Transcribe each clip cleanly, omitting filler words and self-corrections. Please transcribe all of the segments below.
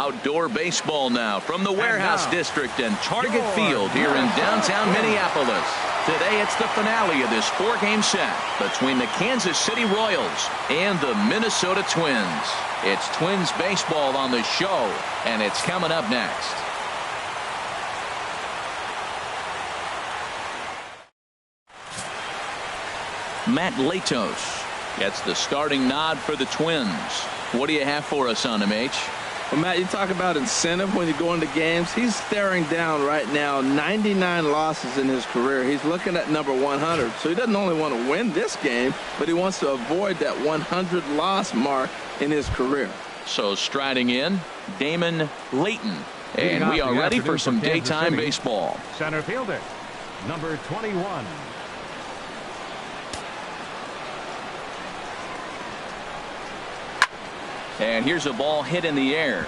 Outdoor baseball now from the Warehouse District and Target Field here in downtown Minneapolis. Today it's the finale of this 4-game set between the Kansas City Royals and the Minnesota Twins. It's Twins baseball on the show, and it's coming up next. Matt Latos gets the starting nod for the Twins. What do you have for us on him, H? Well, Matt, you talk about incentive when you go into games. He's staring down right now 99 losses in his career. He's looking at number 100. So he doesn't only want to win this game, but he wants to avoid that 100 loss mark in his career. So striding in, Damon Layton. And we are ready for some daytime baseball. Center fielder, number 21. And here's a ball hit in the air.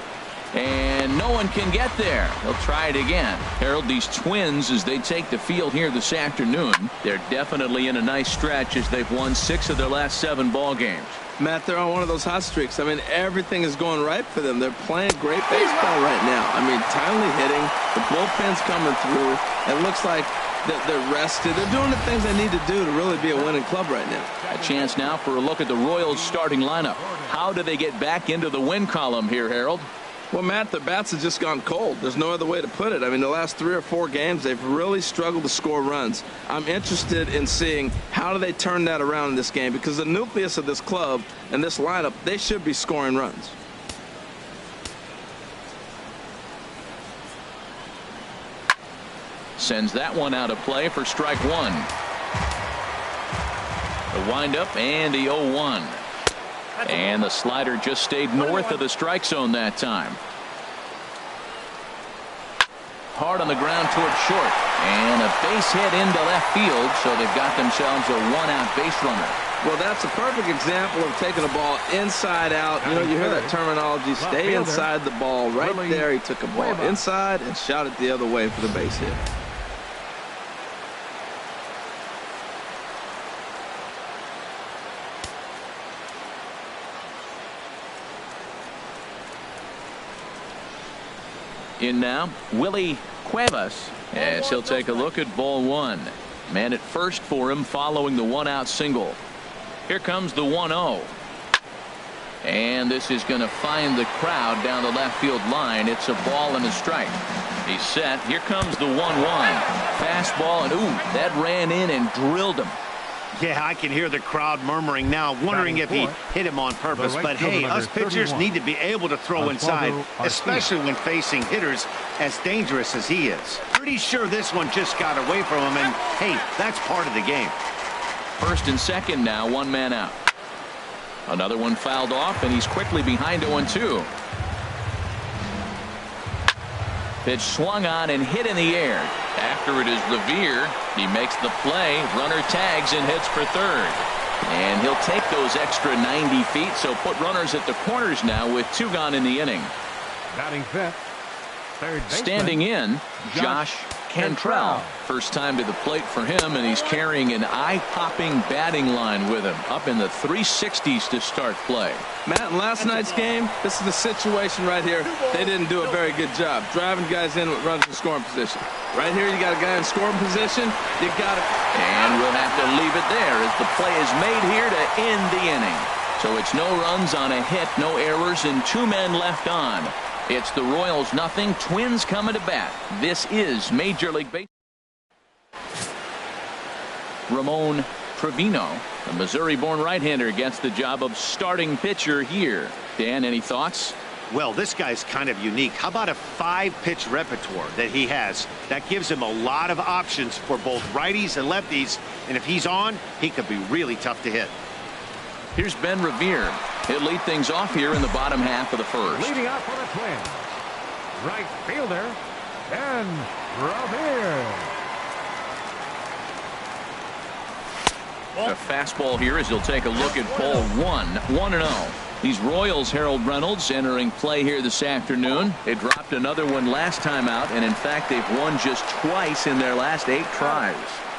And no one can get there. They'll try it again. Harold, these Twins, as they take the field here this afternoon, they're definitely in a nice stretch as they've won 6 of their last 7 ball games. Matt, they're on one of those hot streaks. I mean, everything is going right for them. They're playing great baseball right now. I mean, timely hitting. The bullpen's coming through. It looks like they're rested. They're doing the things they need to do to really be a winning club right now. A chance now for a look at the Royals starting lineup. How do they get back into the win column here, Harold? Well, Matt, their bats have just gone cold. There's no other way to put it. I mean, the last 3 or 4 games, they've really struggled to score runs. I'm interested in seeing how do they turn that around in this game, because the nucleus of this club and this lineup, they should be scoring runs. Sends that one out of play for strike 1. The windup and the 0-1. And the slider just stayed north of the strike zone that time. Hard on the ground towards short. And a base hit into left field, so they've got themselves a 1-out base runner. Well, that's a perfect example of taking a ball inside out. You know, you hear that terminology, stay inside the ball. Right there, he took a ball inside and shot it the other way for the base hit. In now, Willie Cuevas, as he'll take a look at ball 1. Man at first for him following the 1-out single. Here comes the 1-0. And this is going to find the crowd down the left field line. It's a ball and a strike. He's set. Here comes the 1-1. Fastball, and ooh, that ran in and drilled him. Yeah, I can hear the crowd murmuring now, wondering if he hit him on purpose. But hey, us pitchers need to be able to throw inside, especially when facing hitters as dangerous as he is. Pretty sure this one just got away from him, and hey, that's part of the game. First and second now, 1 man out. Another one fouled off, and he's quickly behind 0-2. Pitch swung on and hit in the air. After it is Revere. He makes the play. Runner tags and hits for third. And he'll take those extra 90 feet, so put runners at the corners now with 2 gone in the inning. Batting fifth, third baseman, standing in, Josh Cantrell. First time to the plate for him, and he's carrying an eye-popping batting line with him. Up in the 360s to start play. Matt, in last night's game, this is the situation right here. They didn't do a very good job driving guys in with runners in scoring position. Right here, you got a guy in scoring position. You got it. And we'll have to leave it there as the play is made here to end the inning. So it's no runs on a hit, no errors, and 2 men left on. It's the Royals nothing, Twins coming to bat. This is Major League Baseball. Ramon Trevino, the Missouri-born right-hander, gets the job of starting pitcher here. Dan, any thoughts? Well, this guy's kind of unique. How about a 5-pitch repertoire that he has? That gives him a lot of options for both righties and lefties. And if he's on, he could be really tough to hit. Here's Ben Revere. He'll lead things off here in the bottom half of the first. Leading out for the Twins, right fielder, Ben Revere. A fastball here as he'll take a look at ball 1. 1-0. These Royals, Harold Reynolds, entering play here this afternoon. They dropped another one last time out, and in fact they've won just twice in their last 8 tries.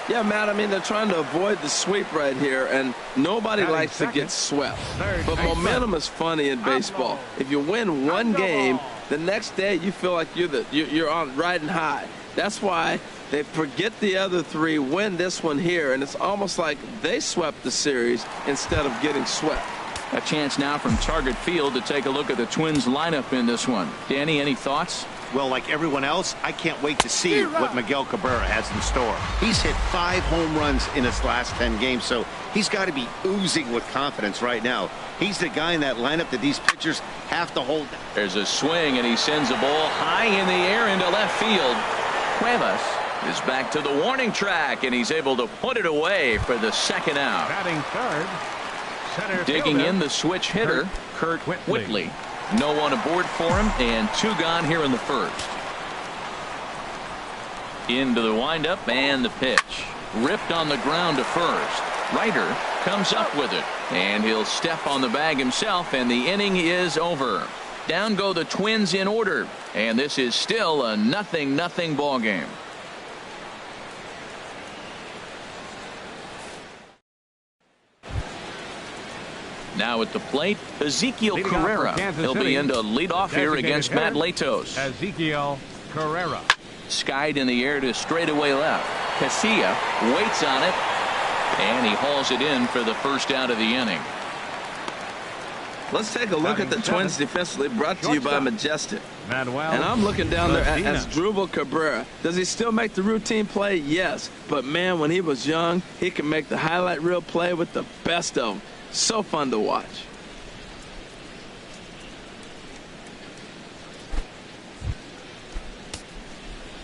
Yeah, Matt, I mean, they're trying to avoid the sweep right here, and nobody likes to get swept. But momentum is funny in baseball. If you win one game, the next day you feel like you're on riding high. That's why they forget the other three, win this one here, and it's almost like they swept the series instead of getting swept. A chance now from Target Field to take a look at the Twins lineup in this one. Danny, any thoughts? Well, like everyone else, I can't wait to see what Miguel Cabrera has in store. He's hit 5 home runs in his last 10 games, so he's got to be oozing with confidence right now. He's the guy in that lineup that these pitchers have to hold. There's a swing, and he sends a ball high in the air into left field. Cuevas is back to the warning track, and he's able to put it away for the second out. Batting third. Digging in the switch hitter, Kurt Whitley. No one aboard for him, and 2 gone here in the first. Into the windup and the pitch. Ripped on the ground to first. Ryder comes up with it, and he'll step on the bag himself, and the inning is over. Down go the Twins in order, and this is still a 0-0 ball game. Now at the plate, Ezekiel Carrera. He'll be in to lead off here against Matt Latos. Ezekiel Carrera. Skied in the air to straightaway left. Casilla waits on it, and he hauls it in for the first out of the inning. Let's take a look at the Twins defensively, brought to you by Majestic. Manuel. And I'm looking down there at Asdrubal Cabrera. Does he still make the routine play? Yes. But, man, when he was young, he could make the highlight reel play with the best of them. So fun to watch.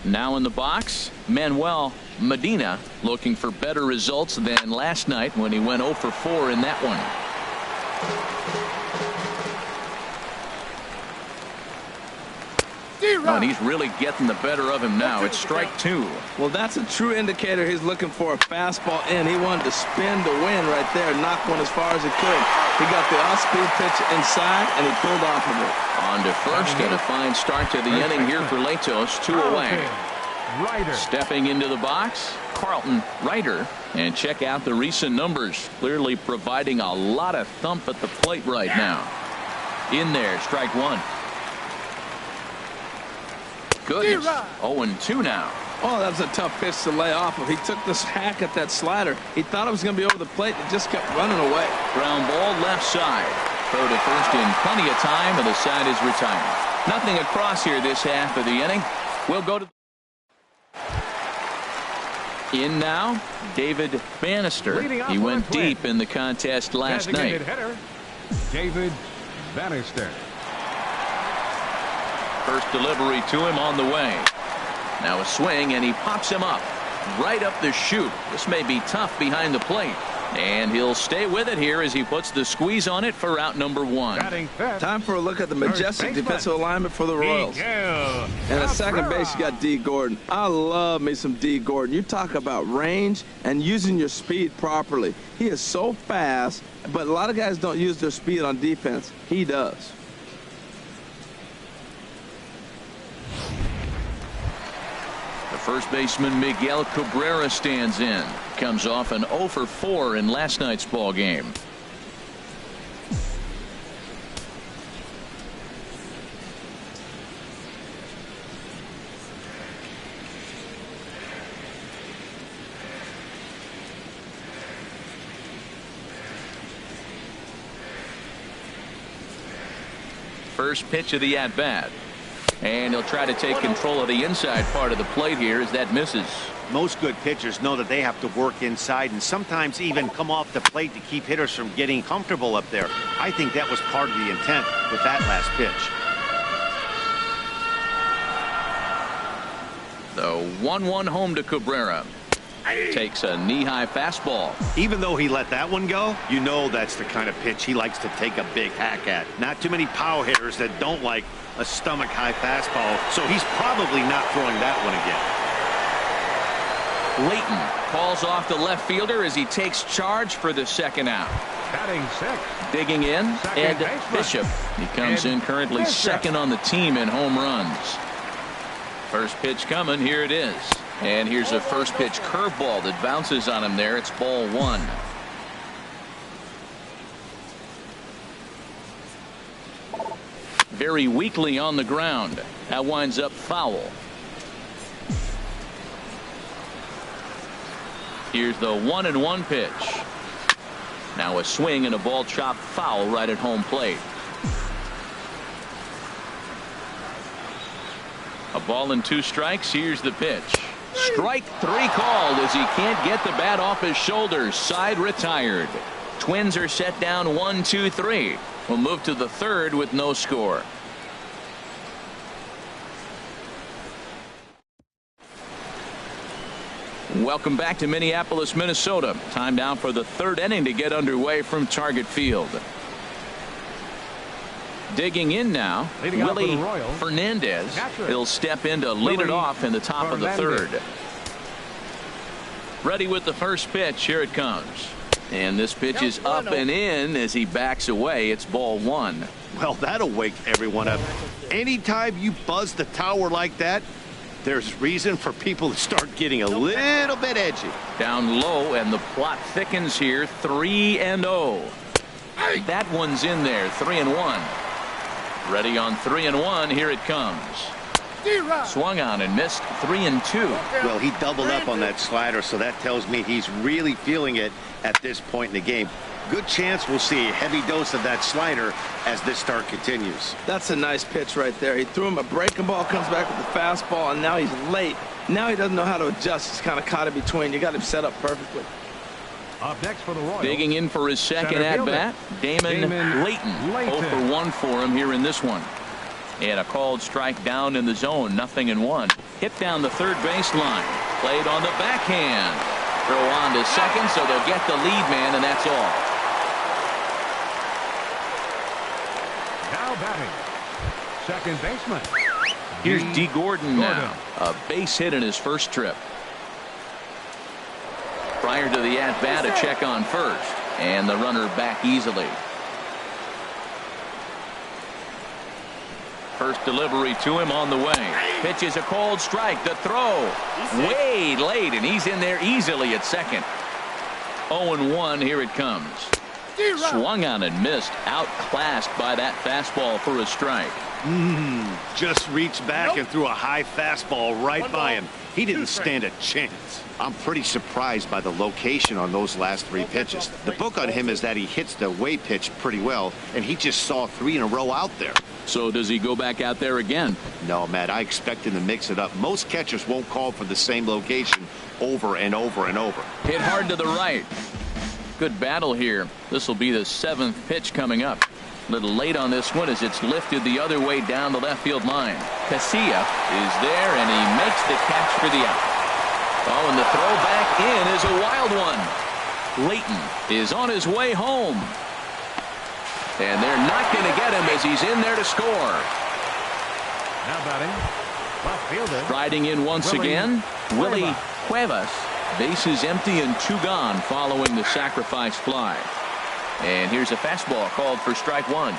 Now in the box, Manuel Medina, looking for better results than last night when he went 0 for 4 in that one. Oh, and he's really getting the better of him now. It's strike 2. Well, that's a true indicator he's looking for a fastball in. He wanted to spin to win right there, knock one as far as he could. He got the off-speed pitch inside, and he pulled off of it. On to first, and a fine start to the inning here for Latos. 2 away. Ryder. Stepping into the box, Carlton Ryder. And check out the recent numbers. Clearly providing a lot of thump at the plate right now. In there, strike 1. Goodness. 0-2 now. Oh, that was a tough pitch to lay off of. He took this hack at that slider. He thought it was going to be over the plate, and it just kept running away. Ground ball left side. Throw to first in plenty of time, and the side is retired. Nothing across here this half of the inning. We'll go to in now, David Bannister. He went deep in the contest last night. Hitter, David Bannister. First delivery to him on the way. Now a swing, and he pops him up right up the chute. This may be tough behind the plate, and he'll stay with it here as he puts the squeeze on it for out number 1. Time for a look at the Majestic defensive alignment for the Royals. And at second base, you got D. Gordon. I love me some D. Gordon. You talk about range and using your speed properly. He is so fast, but a lot of guys don't use their speed on defense. He does. First baseman Miguel Cabrera stands in. Comes off an 0 for 4 in last night's ball game. First pitch of the at-bat. And he'll try to take control of the inside part of the plate here as that misses. Most good pitchers know that they have to work inside and sometimes even come off the plate to keep hitters from getting comfortable up there. I think that was part of the intent with that last pitch. The 1-1 home to Cabrera. Takes a knee-high fastball. Even though he let that one go, you know that's the kind of pitch he likes to take a big hack at. Not too many power hitters that don't like a stomach-high fastball, so he's probably not throwing that one again. Layton calls off the left fielder as he takes charge for the second out. Batting 6. Digging in, Ed Bishop. He comes in currently second on the team in home runs. First pitch coming, here it is. And here's a first pitch curveball that bounces on him there. It's ball 1. very weakly on the ground. That winds up foul. Here's the 1-1 pitch. Now a swing and a ball chopped foul right at home plate. A ball and 2 strikes. Here's the pitch. Strike 3 called as he can't get the bat off his shoulders. Side retired. Twins are set down 1-2-3. We'll move to the 3rd with no score. Welcome back to Minneapolis, Minnesota. Time now for the 3rd inning to get underway from Target Field. Digging in now, Willie Fernandez. He'll step in to lead it off in the top of the 3rd. Ready with the first pitch. Here it comes. And this pitch is up and in as he backs away. It's ball 1. Well, that'll wake everyone up. Anytime you buzz the tower like that, there's reason for people to start getting a little bit edgy. Down low, and the plot thickens here. 3-0. That one's in there. 3-1. Ready on 3-1. Here it comes. Swung on and missed. 3-2. Well, he doubled up on that slider, so that tells me he's really feeling it at this point in the game. Good chance we'll see a heavy dose of that slider as this start continues. That's a nice pitch right there. He threw him a breaking ball, comes back with the fastball, and now he's late. Now he doesn't know how to adjust. He's kind of caught in between. You got him set up perfectly. Up next for the Royals. Digging in for his second at-bat, Damon Layton. 0 for 1 for him here in this one. And a called strike down in the zone. 0-1. Hit down the 3rd baseline. Played on the backhand. Throw on to second, so they'll get the lead man, and that's all. Now batting, second baseman. Here's D. Gordon now. A base hit in his first trip. Prior to the at-bat, a check on first. And the runner back easily. First delivery to him on the way. Pitch is a called strike. The throw way late, and he's in there easily at second. 0-1. Here it comes. Swung on and missed. Outclassed by that fastball for a strike. Just reached back and threw a high fastball right by him. He didn't stand a chance. I'm pretty surprised by the location on those last 3 pitches. The book on him is that he hits the way pitch pretty well, and he just saw 3 in a row out there. So does he go back out there again? No, Matt, I expect him to mix it up. Most catchers won't call for the same location over and over and over. Hit hard to the right. Good battle here. This will be the 7th pitch coming up. A little late on this one as it's lifted the other way down the left field line. Casilla is there, and he makes the catch for the out. Oh, and the throw back in is a wild one. Layton is on his way home. And they're not going to get him as he's in there to score. Now batting, left fielder. Riding in once again, Willie Cuevas. Bases empty and 2 gone following the sacrifice fly. And here's a fastball called for strike 1.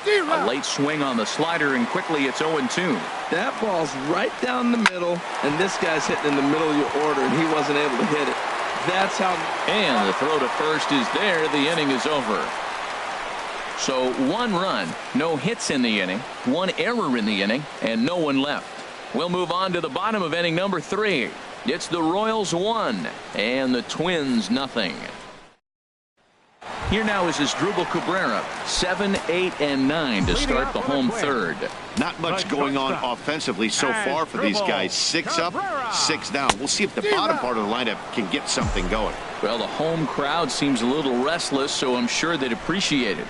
A late swing on the slider, and quickly it's 0-2. That ball's right down the middle, and this guy's hitting in the middle of your order, and he wasn't able to hit it. That's how. And the throw to first is there. The inning is over. So 1 run, no hits in the inning, 1 error in the inning, and no one left. We'll move on to the bottom of inning number 3. It's the Royals 1 and the Twins nothing. Here now is Asdrubal Cabrera. 7, 8, and 9 to start the home 3rd. Not much going on offensively so far for these guys. 6 up, 6 down. We'll see if the bottom part of the lineup can get something going. Well, the home crowd seems a little restless, so I'm sure they'd appreciate it.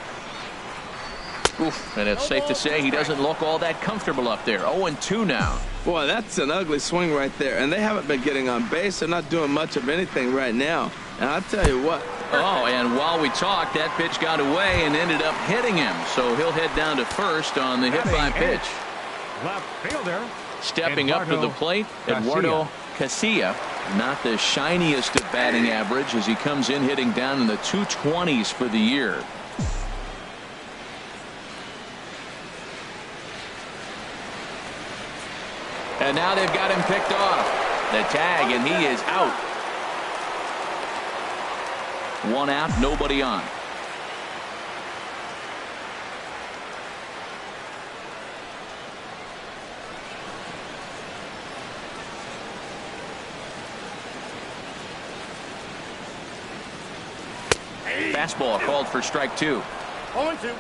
Oof, and it's safe to say he doesn't look all that comfortable up there. 0-2 now. Boy, that's an ugly swing right there. And they haven't been getting on base. They're not doing much of anything right now. And I'll tell you what. Oh, and while we talked, that pitch got away and ended up hitting him. So he'll head down to first on the hit by pitch. Left fielder. Stepping up to the plate, Eduardo Casilla. Not the shiniest of batting average as he comes in hitting down in the 220s for the year. And now they've got him picked off. The tag, and he is out. 1 out, nobody on. Fastball called for strike 2. 0-2.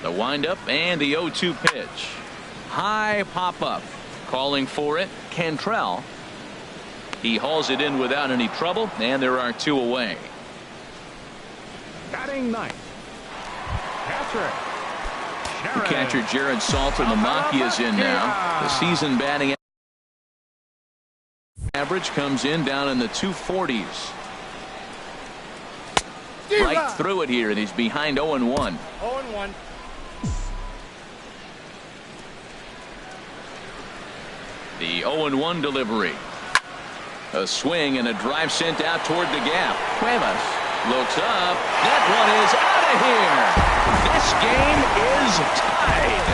The windup and the 0-2 pitch. High pop up. Calling for it, Cantrell. He hauls it in without any trouble, and there are 2 away. Batting ninth, catcher. Catcher Jared Salter-Lamacchia is in now. The season batting average comes in down in the 240s. Right through it here, and he's behind 0-1. 0-1. The 0-1 delivery. A swing and a drive sent out toward the gap. Cuevas looks up. That one is out of here. This game is tied.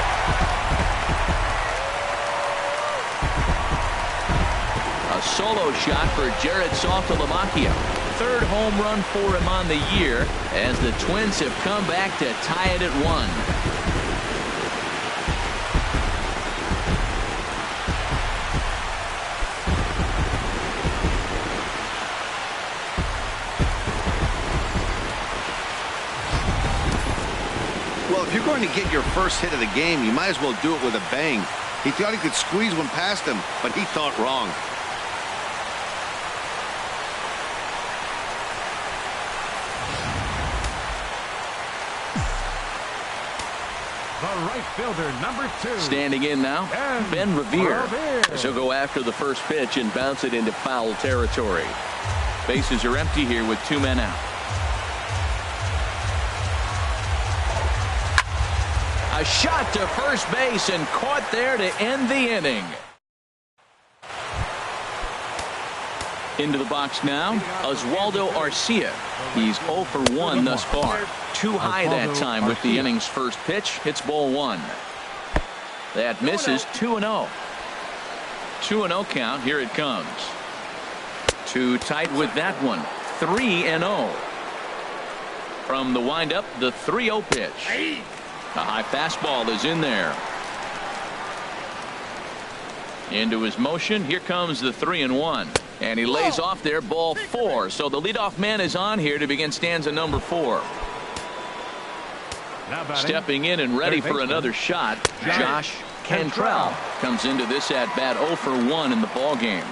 A solo shot for Jared Salter-Lamacchia. 3rd home run for him on the year as the Twins have come back to tie it at 1. Well, if you're going to get your first hit of the game, you might as well do it with a bang. He thought he could squeeze one past him, but he thought wrong. The right fielder, number 2. Standing in now, Ben Revere. She'll go after the first pitch and bounce it into foul territory. Bases are empty here with 2 men out. A shot to first base and caught there to end the inning. Into the box now, Oswaldo Arcia. He's 0 for 1 thus far. Too high that time with the inning's first pitch. Hits ball 1. That misses. 2-0. 2-0 count. Here it comes. Too tight with that one. 3-0. From the windup, the 3-0 pitch. A high fastball is in there. Into his motion. Here comes the 3-1. And he lays off there, ball 4. So the leadoff man is on here to begin stanza number 4. Stepping in and ready for another shot, Josh Cantrell comes into this at bat 0 for 1 in the ball game.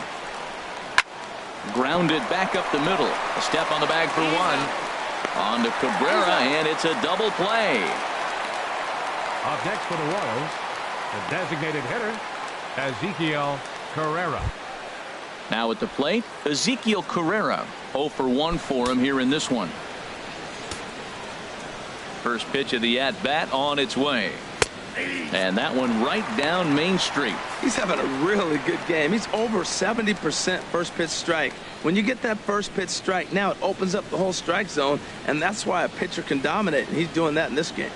Grounded back up the middle. A step on the bag for 1. On to Cabrera, and it's a double play. Up next for the Royals, the designated hitter, Ezekiel Carrera. Now at the plate, Ezekiel Carrera. 0 for 1 for him here in this one. First pitch of the at-bat on its way. And that one right down Main Street. He's having a really good game. He's over 70% first pitch strike. When you get that first pitch strike, now it opens up the whole strike zone, and that's why a pitcher can dominate, and he's doing that in this game.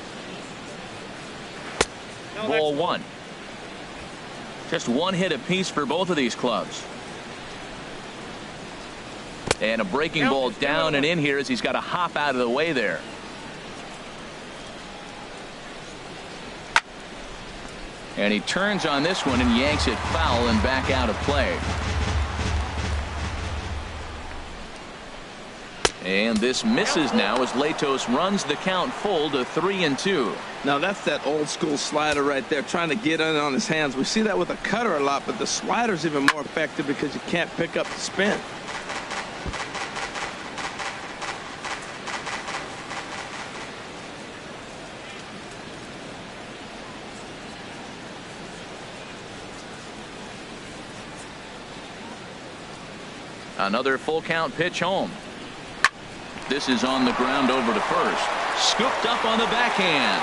Ball 1. Just 1 hit apiece for both of these clubs. And a breaking ball down and in here as he's got to hop out of the way there. And he turns on this one and yanks it foul and back out of play. And this misses now as Latos runs the count full to 3-2. Now that's that old school slider right there, trying to get in on his hands. We see that with a cutter a lot, but the slider's even more effective because you can't pick up the spin. Another full count pitch home. This is on the ground over to first. Scooped up on the backhand.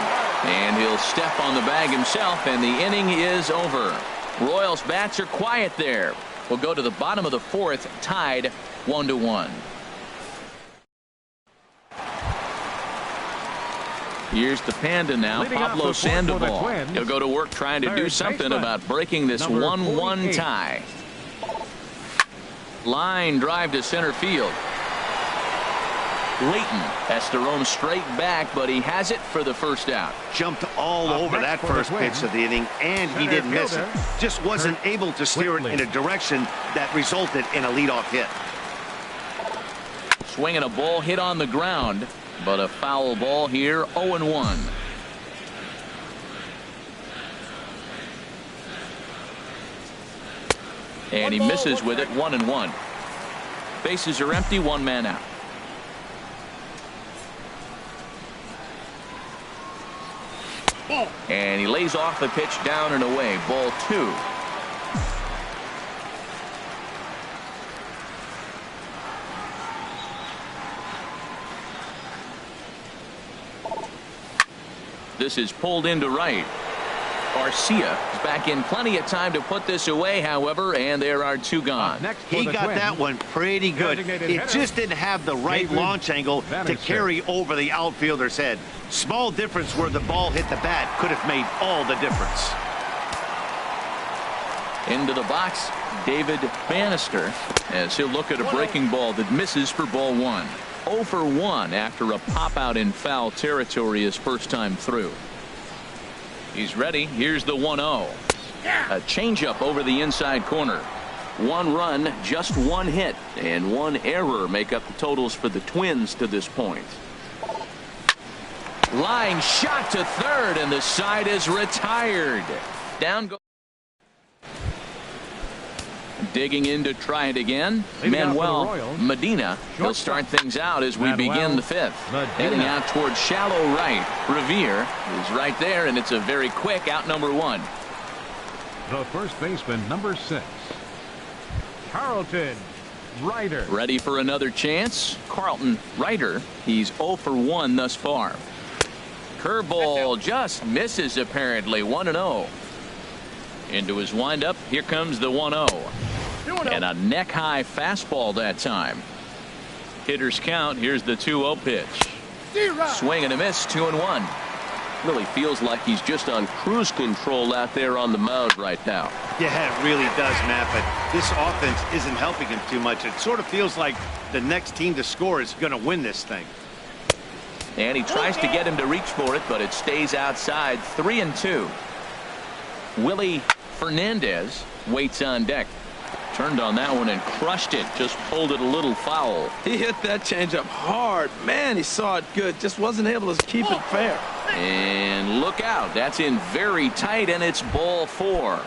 And he'll step on the bag himself, and the inning is over. Royals bats are quiet there. We'll go to the bottom of the 4th, tied 1-1. Here's the Panda now, Pablo Sandoval. He'll go to work trying to do something about breaking this 1-1 tie. Line drive to center field. Layton has to roam straight back, but he has it for the first out. Jumped all over that first pitch of the inning, and he didn't miss it. Just wasn't able to steer it in a direction that resulted in a leadoff hit. Swinging a ball hit on the ground, but a foul ball here, 0-1. And he misses with it, 1-1. Bases are empty, one man out. And he lays off the pitch down and away, ball 2. This is pulled into right. Garcia is back in plenty of time to put this away, however, and there are 2 gone. He got that one pretty good. He just didn't have the right launch angle to carry over the outfielder's head. Small difference where the ball hit the bat could have made all the difference. Into the box, David Bannister, as he'll look at a breaking ball that misses for ball 1. 0 for 1 after a pop out in foul territory his first time through. He's ready. Here's the 1-0. A changeup over the inside corner. 1 run, just 1 hit, and 1 error make up the totals for the Twins to this point. Line shot to third, and the side is retired. Down go. Digging in to try it again. Manuel Medina. He'll start things out as we begin the 5th. Heading out towards shallow right. Revere is right there, and it's a very quick out number 1. The first baseman, number 6. Carlton Ryder. Ready for another chance. Carlton Ryder. He's 0 for 1 thus far. Curveball just misses apparently. 1-0. Into his windup. Here comes the 1-0. And a neck high fastball that time. Hitters count. Here's the 2-0 pitch. Swing and a miss. 2-1. Really feels like he's just on cruise control out there on the mound right now. Yeah, it really does, Matt, but this offense isn't helping him too much. It sort of feels like the next team to score is going to win this thing. And he tries to get him to reach for it, but it stays outside. 3-2. Willie Fernandez waits on deck. Turned on that one and crushed it. Just pulled it a little foul. He hit that changeup hard. Man, he saw it good. Just wasn't able to keep it fair. And look out. That's in very tight, and it's ball 4.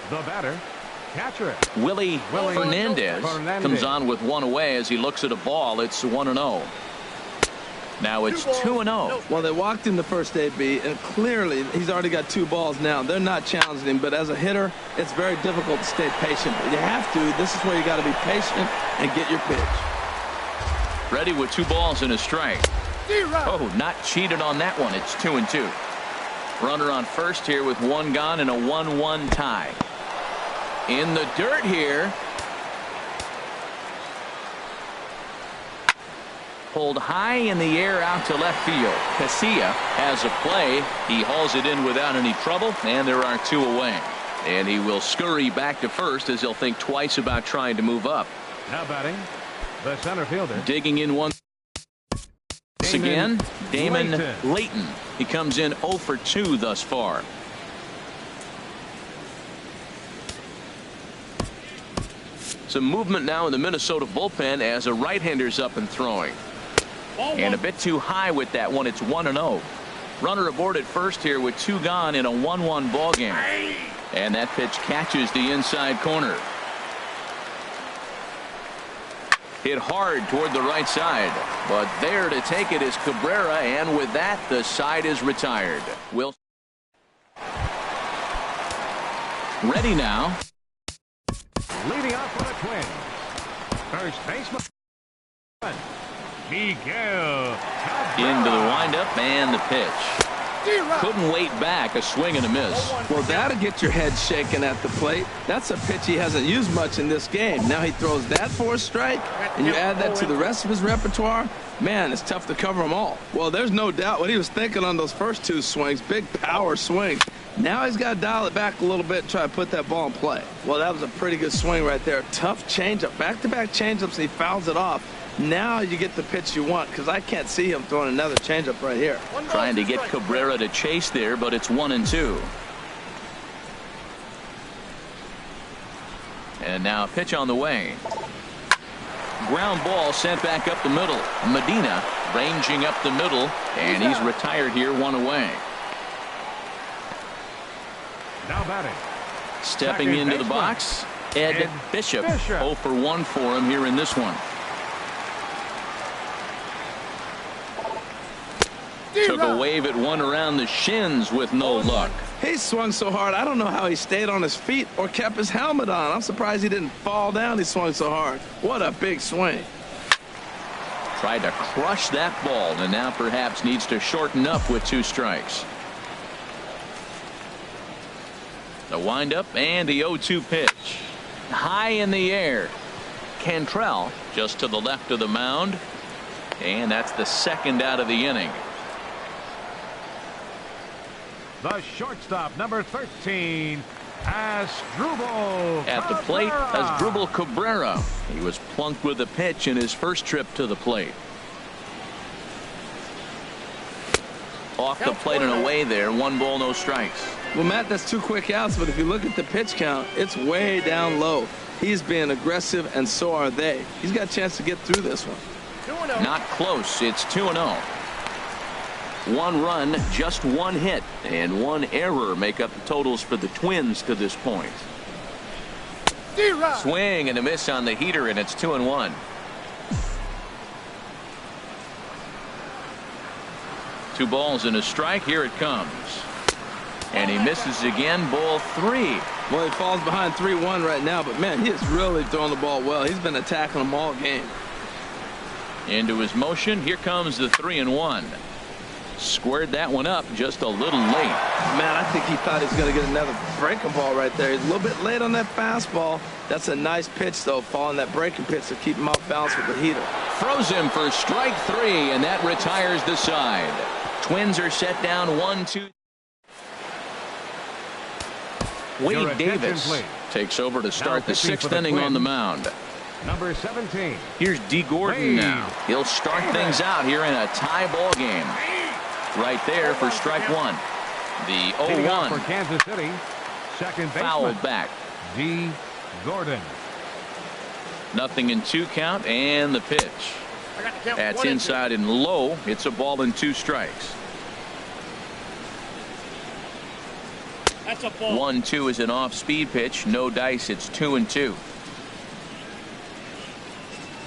The batter, catcher. Willie Fernandez comes on with 1 away as he looks at a ball. It's 1-0. Now it's 2-0. Well, they walked in the first AB, and clearly he's already got 2 balls now. They're not challenging him, but as a hitter, it's very difficult to stay patient. But you have to. This is where you got to be patient and get your pitch. Ready with 2 balls and a strike. Oh, not cheated on that one. It's 2-2. Runner on first here with 1 gone and a 1-1 tie. In the dirt here. Pulled high in the air out to left field. Casilla has a play. He hauls it in without any trouble, and there are 2 away. And he will scurry back to first as he'll think twice about trying to move up. Now batting, the center fielder. Digging in once again, Damon Layton. He comes in 0 for 2 thus far. Some movement now in the Minnesota bullpen as a right-hander's up and throwing. And a bit too high with that one. It's 1-0. Runner aboard at first here with 2 gone in a 1-1 ball game. And that pitch catches the inside corner. Hit hard toward the right side, but there to take it is Cabrera, and with that the side is retired. Will ready now. Leading off for the Twins, first baseman Miguel Cabrera. Into the windup and the pitch. Couldn't wait back. A swing and a miss. Well, that'll get your head shaken at the plate. That's a pitch he hasn't used much in this game. Now he throws that for a strike, and you add that to the rest of his repertoire. Man, it's tough to cover them all. Well, there's no doubt what he was thinking on those first 2 swings. Big power swings. Now he's got to dial it back a little bit and try to put that ball in play. Well, that was a pretty good swing right there. Tough changeup. Back-to-back changeups, and he fouls it off. Now you get the pitch you want, because I can't see him throwing another changeup right here. Trying to get Cabrera to chase there, but it's 1-2. And now a pitch on the way. Ground ball sent back up the middle. Medina ranging up the middle, and he's retired here, 1 away. Now batting. Stepping Second into the baseman, box, Ed Bishop. 0 for 1 for him here in this one. Took a wave at one around the shins with no luck. He swung so hard, I don't know how he stayed on his feet or kept his helmet on. I'm surprised he didn't fall down. He swung so hard. What a big swing. Tried to crush that ball, and now perhaps needs to shorten up with 2 strikes. The windup and the 0-2 pitch. High in the air. Cantrell just to the left of the mound. And that's the second out of the inning. The shortstop, number 13, Asdrubal At the plate, Asdrubal Cabrera. He was plunked with a pitch in his first trip to the plate. Off the plate and away there. 1 ball, no strikes. Well, Matt, that's 2 quick outs, but if you look at the pitch count, it's way down low. He's being aggressive, and so are they. He's got a chance to get through this one. Not close. It's 2-0. 1 run, just 1 hit, and 1 error make up the totals for the Twins to this point. Swing and a miss on the heater, and it's 2-1. 2 balls and a strike. Here it comes. And he misses again. Ball 3. Well, he falls behind 3-1 right now, but man, he is really throwing the ball well. He's been attacking them all game. Into his motion. Here comes the 3-1. Squared that one up just a little late. Man, I think he thought he was going to get another breaking ball right there. He's a little bit late on that fastball. That's a nice pitch, though, following that breaking pitch to keep him off balance with the heater. Throws him for strike 3, and that retires the side. Twins are set down 1-2. Wade Davis takes over to start the 6th inning on the mound. Number 17. Here's D. Gordon now. He'll start things out here in a tie ball game. Right there for strike 1. The 0-1 for Kansas City. Second baseman. Fouled back. D. Gordon. Nothing in 2 count, and the pitch. That's inside and low. It's a ball and 2 strikes. 1-2 is an off-speed pitch. No dice. It's 2-2.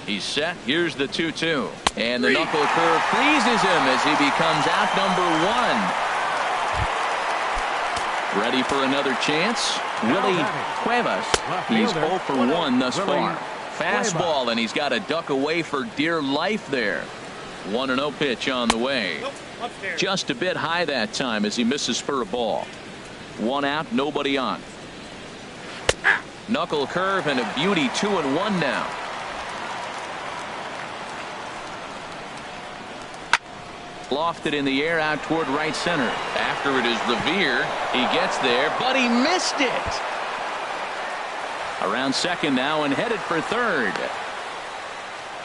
He's set. Here's the 2-2. And the knuckle curve freezes him as he becomes out number 1. Ready for another chance. Willie Cuevas. He's 0 for 1 thus far. Fastball, and he's got to duck away for dear life there. 1-0 pitch on the way. Just a bit high that time as he misses for a ball. 1 out, nobody on. Knuckle curve and a beauty. 2-1 now. Lofted in the air out toward right center. After it is Revere. He gets there, but he missed it. Around second now and headed for third.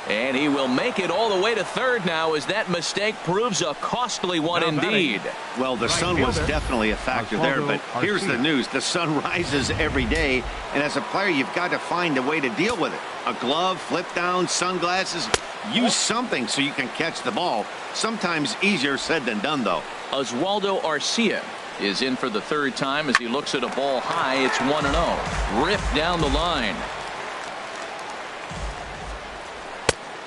And he will make it all the way to third now as that mistake proves a costly one indeed. Well, the sun was definitely a factor there, but here's the news. The sun rises every day, and as a player, you've got to find a way to deal with it. A glove, flip down, sunglasses. Use something so you can catch the ball. Sometimes easier said than done, though. Oswaldo Arcia is in for the 3rd time as he looks at a ball high. It's 1-0. Ripped down the line.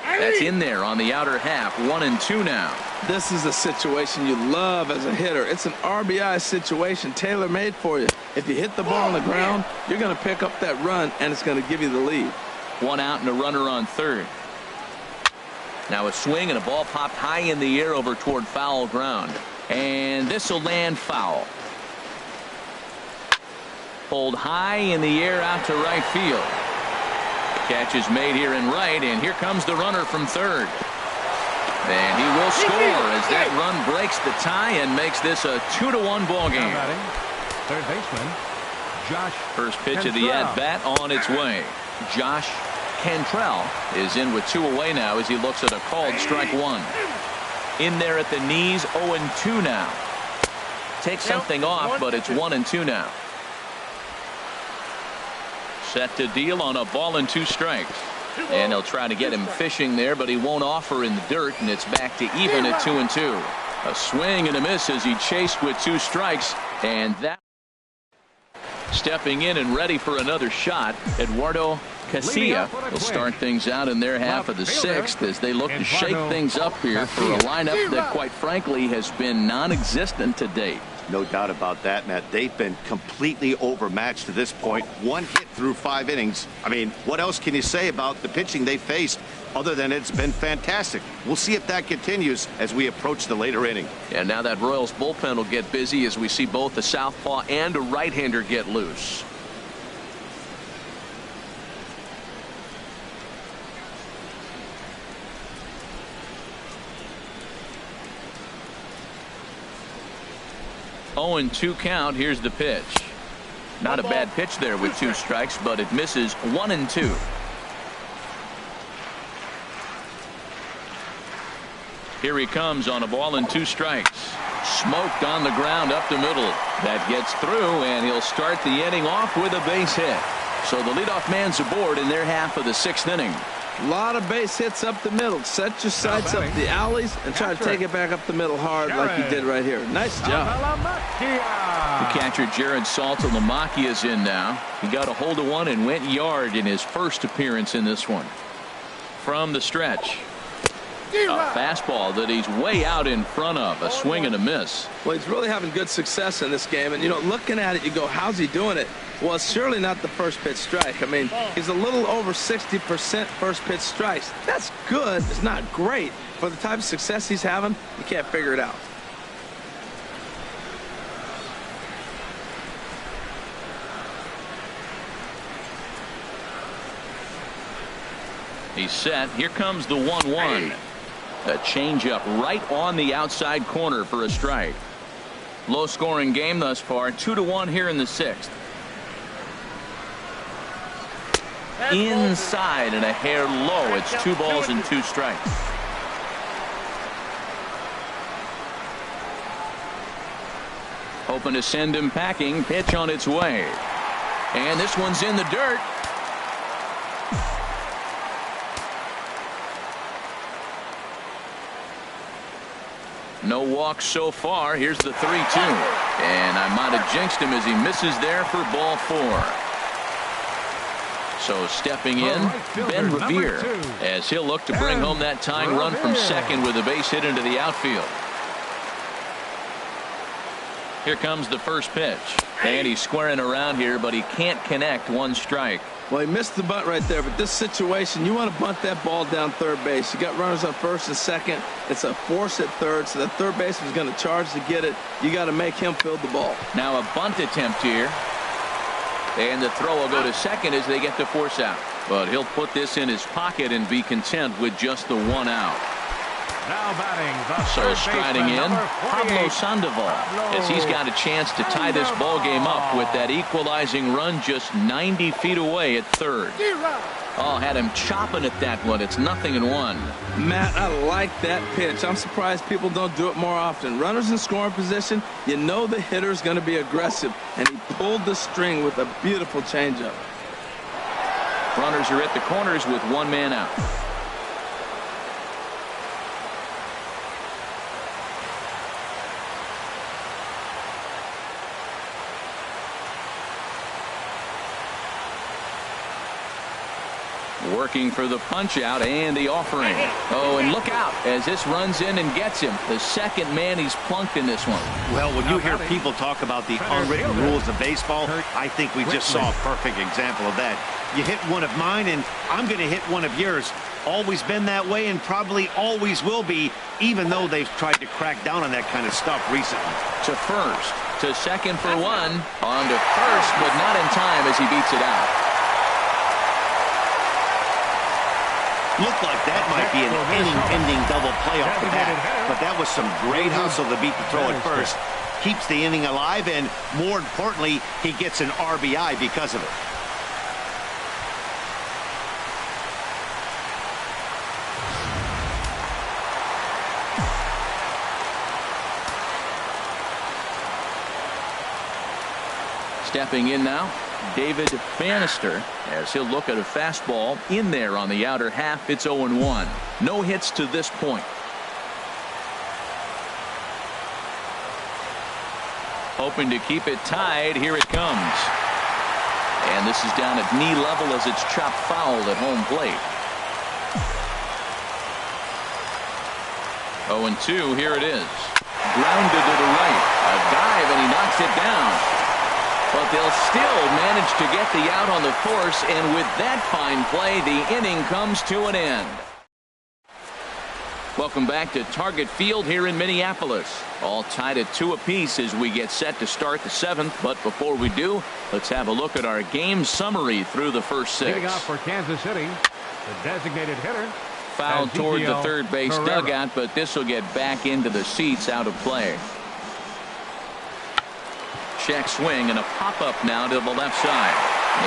That's in there on the outer half. 1-2 now. This is a situation you love as a hitter. It's an RBI situation tailor-made for you. If you hit the ball on the ground, you're going to pick up that run, and it's going to give you the lead. 1 out and a runner on third. Now a swing and a ball popped high in the air over toward foul ground. And this will land foul. Pulled high in the air out to right field. Catch is made here in right, and here comes the runner from third. And he will score as that run breaks the tie and makes this a 2-1 ball game. third baseman, Josh. First pitch Cantrell. of the at-bat on its way. Josh Cantrell is in with 2 away now as he looks at a called strike 1. In there at the knees, 0-2 now. Takes something off, but it's 1-2 now. Set to deal on a ball and 2 strikes. And they'll try to get him fishing there, but he won't offer in the dirt, and it's back to even at 2-2. A swing and a miss as he chased with 2 strikes, and that. Stepping in and ready for another shot, Eduardo Casilla will start things out in their half of the 6th as they look to shake things up here for a lineup that, quite frankly, has been non-existent to date. No doubt about that, Matt. They've been completely overmatched to this point. 1 hit through 5 innings. I mean, what else can you say about the pitching they faced other than it's been fantastic? We'll see if that continues as we approach the later inning. And now that Royals bullpen will get busy as we see both a southpaw and a right-hander get loose. Oh, and 2 count. Here's the pitch. Not a bad pitch there with 2 strikes, but it misses 1-2. Here he comes on a ball and 2 strikes. Smoked on the ground up the middle. That gets through, and he'll start the inning off with a base hit. So the leadoff man's aboard in their half of the 6th inning. A lot of base hits up the middle. Set your sights up the alleys and try to take it back up the middle hard like you did right here. Nice job. The catcher Jared Saltalamacchia is in now. He got a hold of one and went yard in his first appearance in this one. From the stretch. A fastball that he's way out in front of. A swing and a miss. Well, he's really having good success in this game. And, you know, looking at it, you go, how's he doing it? Well, it's surely not the first pitch strike. I mean, he's a little over 60% first pitch strikes. That's good. It's not great. For the type of success he's having, you can't figure it out. He's set. Here comes the 1-1. A changeup right on the outside corner for a strike. Low scoring game thus far. 2-1 here in the 6th. Inside and a hair low. It's 2 balls and 2 strikes. Hoping to send him packing. Pitch on its way. And this one's in the dirt. No walks so far. Here's the 3-2. And I might have jinxed him as he misses there for ball 4. So stepping in, Ben Revere, as he'll look to bring home that tying run from second with a base hit into the outfield. Here comes the first pitch. And he's squaring around here, but he can't connect. 1 strike. Well, he missed the bunt right there, but this situation, you want to bunt that ball down third base. You got runners on first and second. It's a force at third, so the third baseman's going to charge to get it. You got to make him field the ball. Now a bunt attempt here. And the throw will go to second as they get the force out. But he'll put this in his pocket and be content with just the 1 out. Now batting the So striding in, Pablo Sandoval, as he's got a chance to tie this ball game up with that equalizing run just 90 feet away at third. Oh, had him chopping at that one. It's 0-1. Matt, I like that pitch. I'm surprised people don't do it more often. Runners in scoring position, you know the hitter's going to be aggressive, and he pulled the string with a beautiful changeup. Runners are at the corners with 1 man out. Working for the punch out and the offering. Oh, and look out as this runs in and gets him. The second man he's plunked in this one. Well, when you hear people talk about the unwritten rules of baseball, I think we just saw a perfect example of that. You hit one of mine and I'm going to hit one of yours. Always been that way and probably always will be, even though they've tried to crack down on that kind of stuff recently. To first, to second for 1, on to first, but not in time as he beats it out. Looked like that might be an inning-ending double play off the bat, but that was some great hustle to beat the throw at first. keeps the inning alive, and more importantly, he gets an RBI because of it. Stepping in now, David Bannister, as he'll look at a fastball in there on the outer half. It's 0-1. No hits to this point. Hoping to keep it tied. Here it comes. And this is down at knee level as it's chopped foul at home plate. 0-2. Here it is. Grounded to the right. A dive, and he knocks it down. But they'll still manage to get the out on the force, and with that fine play, the inning comes to an end. Welcome back to Target Field here in Minneapolis. All tied at 2 apiece as we get set to start the 7th. But before we do, let's have a look at our game summary through the first 6. Leading off for Kansas City, the designated hitter. Foul toward the third base dugout, but this will get back into the seats, out of play. Check swing and a pop-up now to the left side.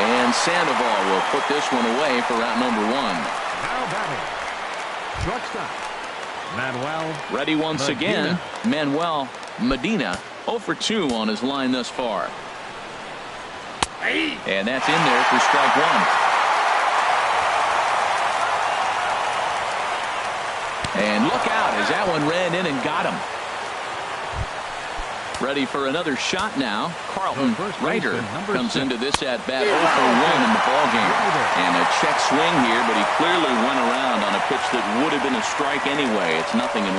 And Sandoval will put this one away for out number 1. Now batting, shortstop, Manuel. Ready once again, Manuel Medina, 0 for 2 on his line thus far. And that's in there for strike 1. And look out as that one ran in and got him. Ready for another shot now. Carlton Ryder comes into this at bat 0 for 1 in the ballgame. And a check swing here, but he clearly went around on a pitch that would have been a strike anyway. It's 0-1.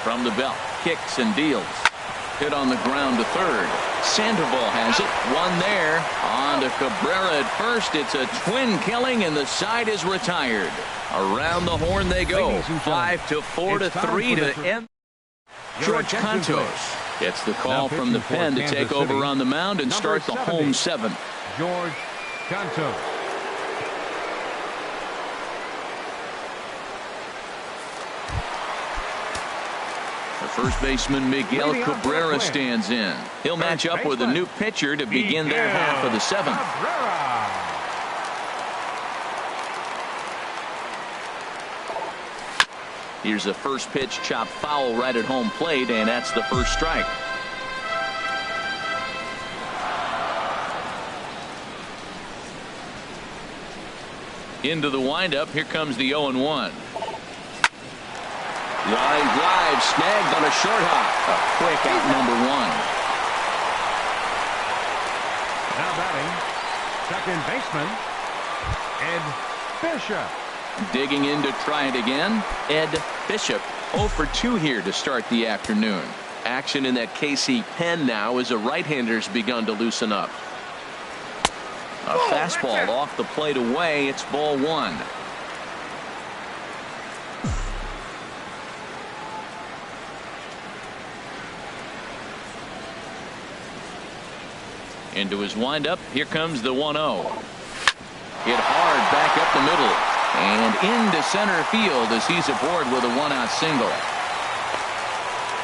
From the belt, kicks and deals. Hit on the ground to third. Sandoval has it. One there. On to Cabrera at first. It's a twin killing, and the side is retired. Around the horn they go. 5-4 to 3 to end. George Cantos gets the call from the pen to take over on the mound and start the home 7th. George Cantos. The first baseman Miguel Cabrera stands in. He'll match up with a new pitcher to begin their half of the 7th. Here's a first pitch chopped foul right at home plate, and that's the first strike. Into the windup. Here comes the 0-1. Line drive snagged on a short hop. A quick out number 1. Now batting, second baseman Ed Bishop. Digging in to try it again, Ed Bishop. 0 for 2 here to start the afternoon. Action in that KC pen now as a right-hander's begun to loosen up. A fastball off the plate away. It's ball 1. Into his windup. Here comes the 1-0. Hit hard back up the middle and into center field as he's aboard with a 1-out single.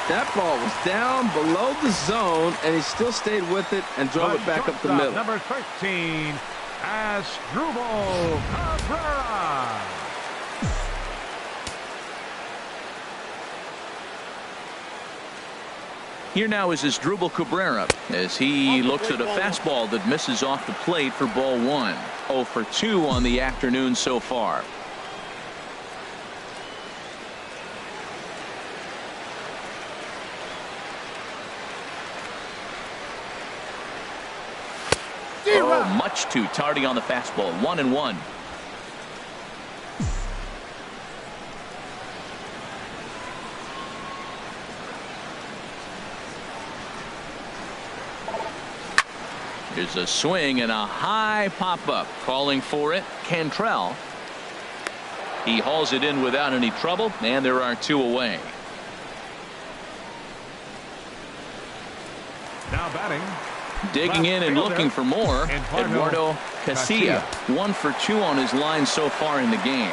That ball was down below the zone, and he still stayed with it and drove it back up the middle. Number 13, Asdrubal Cabrera. Here now is Asdrubal Cabrera as he looks at a fastball that misses off the plate for ball 1. 0 for 2 on the afternoon so far. Oh, much too tardy on the fastball. 1-1. Here's a swing and a high pop-up. Calling for it, Cantrell. He hauls it in without any trouble, and there are 2 away. Now batting. Digging in and looking for more, Eduardo Casilla. 1 for 2 on his line so far in the game.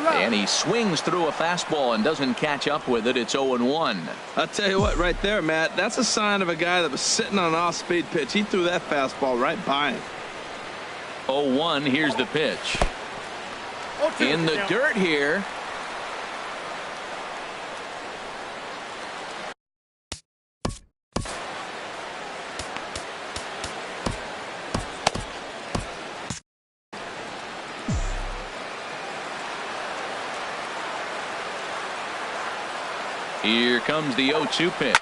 And he swings through a fastball and doesn't catch up with it. It's 0-1. I'll tell you what, right there, Matt, that's a sign of a guy that was sitting on an off-speed pitch. He threw that fastball right by him. 0-1. Here's the pitch. In the dirt here. Here comes the 0-2 pitch.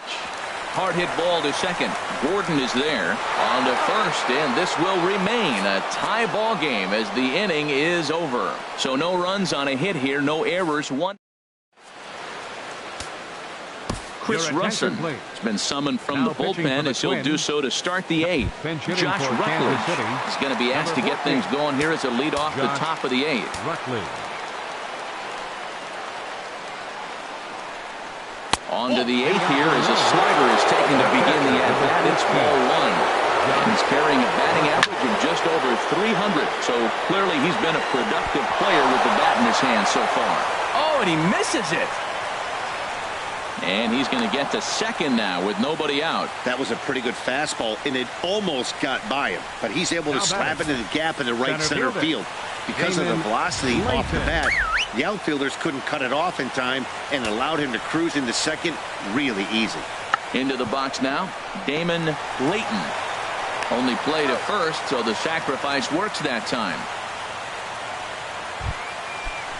Hard hit ball to second. Gordon is there on to first, and this will remain a tie ball game as the inning is over. So no runs on a hit here, no errors. One. Chris Russin has been summoned from the bullpen as he'll do so to start the eighth. Josh Rutledge is going to be asked to get things going here as a lead off the top of the eighth. On to the eighth here as a slider is taken to begin the at-bat. It's ball one. He's carrying a batting average of just over 300. So clearly he's been a productive player with the bat in his hand so far. Oh, and he misses it. And he's going to get to second now with nobody out. That was a pretty good fastball, and it almost got by him. But he's able to slap it in the gap in the right center field. Because of the velocity off the bat, the outfielders couldn't cut it off in time and allowed him to cruise into second really easy. Into the box now, Damon Layton. Only play to first, so the sacrifice works that time.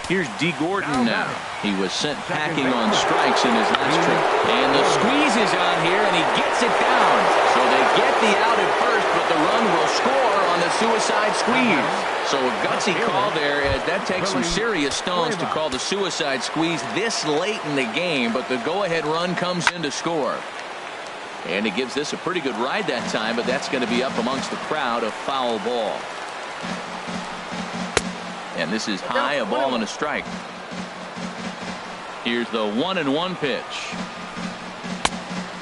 Here's D. Gordon now. He was sent packing on strikes in his last trip. And the squeeze is on here, and he gets it down. So they get the out at first, but the run will score on the suicide squeeze. So a gutsy call there, as that takes some serious stones to call the suicide squeeze this late in the game, but the go-ahead run comes in to score. And it gives this a pretty good ride that time, but that's going to be up amongst the crowd, a foul ball. And this is high, a ball and a strike. Here's the 1-1 pitch.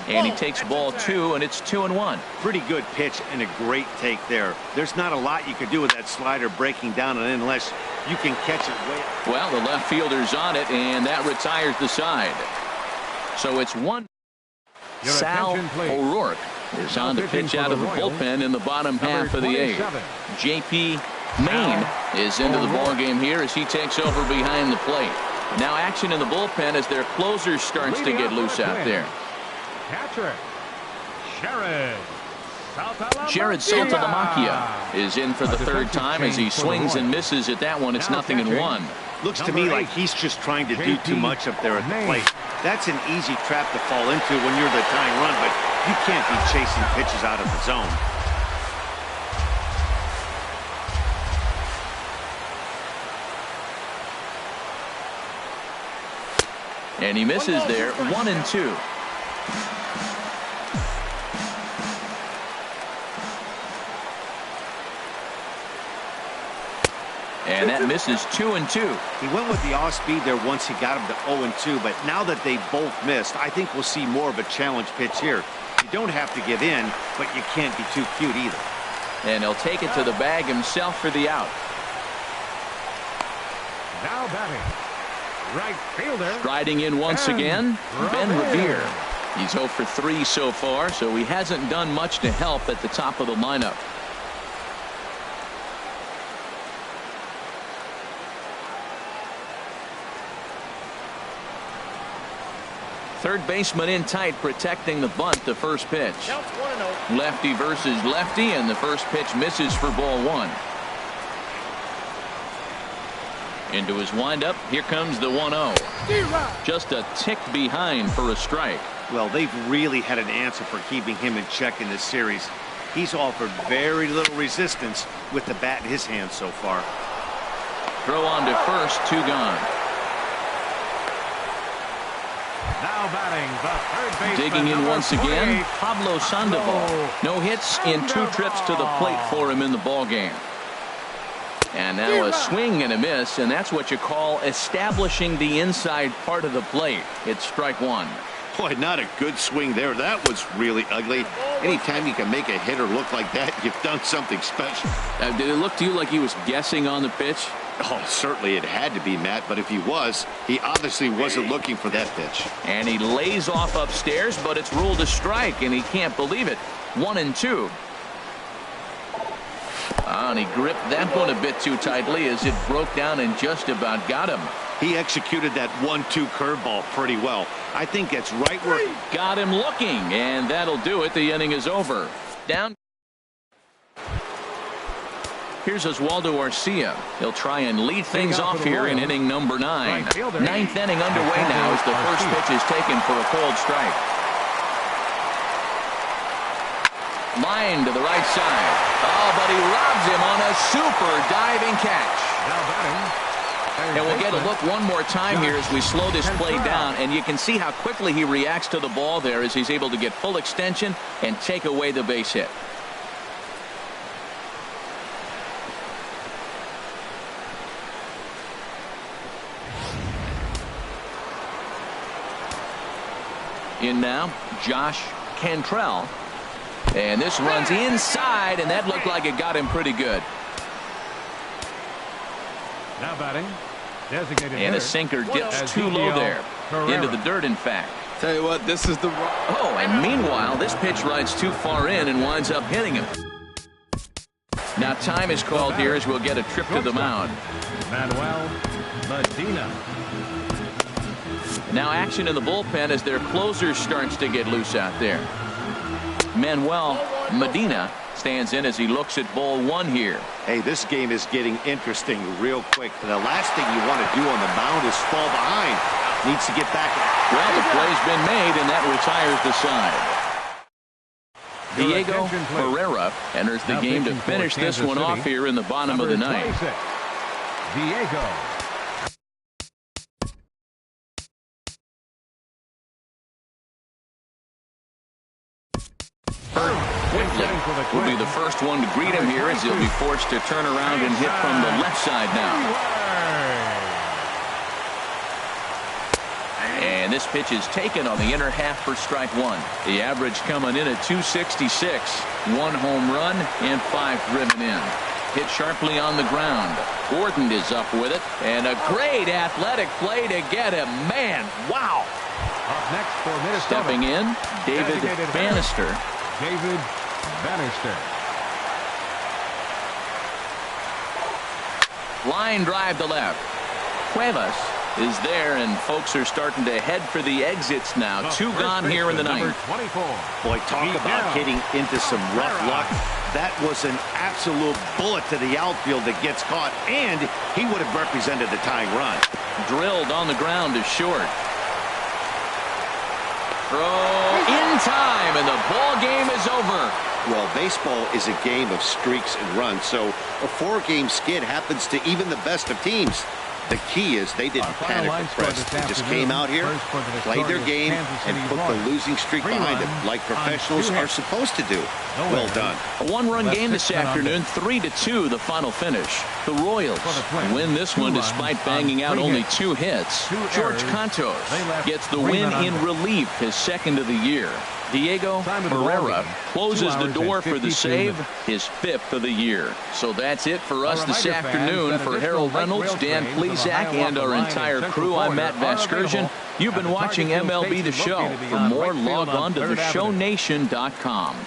And he takes ball two, and it's 2-1. Pretty good pitch and a great take there. There's not a lot you could do with that slider breaking down and in unless you can catch it way. Well, the left fielder's on it, and that retires the side. So it's one. Sal O'Rourke is on to pitch out of the bullpen in the bottom half of the eighth. J.P. Maine is into the ball game here as he takes over behind the plate. Now action in the bullpen as their closer starts to get loose out there. Jared Saltalamacchia is in for the third time as he swings and misses at that one. It's 0-1. Looks to me like he's just trying to do too much up there at the plate. That's an easy trap to fall into when you're the tying run, but you can't be chasing pitches out of the zone. And he misses there, 1-2. And that misses 2-2. He went with the off speed there once he got him to 0-2, but now that they both missed, I think we'll see more of a challenge pitch here. You don't have to give in, but you can't be too cute either. And he'll take it to the bag himself for the out. Now batting, right fielder. Striding in once again, Ben Revere. He's 0 for 3 so far, so he hasn't done much to help at the top of the lineup. Third baseman in tight, protecting the bunt. The first pitch. Lefty versus lefty, and the first pitch misses for ball one. Into his windup. Here comes the 1-0. Just a tick behind for a strike. Well, they've really had an answer for keeping him in check in this series. He's offered very little resistance with the bat in his hand so far. Throw on to first, 2 gone. Now batting the third baseman. Digging in once again, Pablo Sandoval. No hits in 2 trips to the plate for him in the ball game. And now a swing and a miss, and that's what you call establishing the inside part of the plate. It's strike one. Boy, not a good swing there. That was really ugly. Anytime you can make a hitter look like that, you've done something special. Did it look to you like he was guessing on the pitch? Oh, certainly it had to be, Matt, but if he was, he obviously wasn't looking for that pitch. And he lays off upstairs, but it's ruled a strike, and he can't believe it. 1-2. And he gripped that one a bit too tightly as it broke down and just about got him. He executed that 1-2 curveball pretty well. I think it's right where... Got him looking, and that'll do it. The inning is over. Down. Here's Oswaldo Arcia. He'll try and lead things off here in inning number 9. Ninth inning underway now as the first pitch is taken for a cold strike. Line to the right side. Oh, but he robs him on a super diving catch. And we'll get a look one more time here as we slow this play down, and you can see how quickly he reacts to the ball there as he's able to get full extension and take away the base hit. In now, Josh Cantrell. And this runs inside, and that looked like it got him pretty good. Now batting, designated and a sinker dips too low there. Into the dirt, in fact. Tell you what, this is the... Oh, and meanwhile, this pitch rides too far in and winds up hitting him. Now time is called here as we'll get a trip to the mound. Manuel Medina. Now action in the bullpen as their closer starts to get loose out there. Manuel Medina stands in as he looks at ball 1 here. Hey, this game is getting interesting real quick. And the last thing you want to do on the mound is fall behind. Needs to get back. Well, the play's been made, and that retires the side. Diego Herrera enters the game to finish this one off here in the bottom of the ninth. Diego. Whitley will be the first one to greet him here as he'll be forced to turn around and hit from the left side now. And this pitch is taken on the inner half for strike 1. The average coming in at 266. 1 home run and 5 driven in. Hit sharply on the ground. Gordon is up with it, and a great athletic play to get him. Man, wow. Up next for Minnesota. Stepping in, David Bannister. David Bannister. Line drive to left. Cuevas is there, and folks are starting to head for the exits now. 2 gone here in the ninth. Boy, talk about hitting into some rough luck. That was an absolute bullet to the outfield that gets caught, and he would have represented the tying run. Drilled on the ground to short. Throw in time, and the ball game is over. Well, baseball is a game of streaks and runs, so a 4-game skid happens to even the best of teams. The key is they didn't panic or press. They just came out here, played their game, and put the losing streak behind them, like professionals are supposed to do. Well done. A 1-run game this afternoon, 3-2 the final finish. The Royals win this one despite banging out only 2 hits. George Cantos gets the win in relief, his 2nd of the year. Diego Herrera closes the door for the save, his 5th of the year. So that's it for us this afternoon. For Harold Reynolds, Dan Plesac, and our entire crew, I'm Matt Vasgersian. You've been watching MLB The Show. For more, log on to theshownation.com.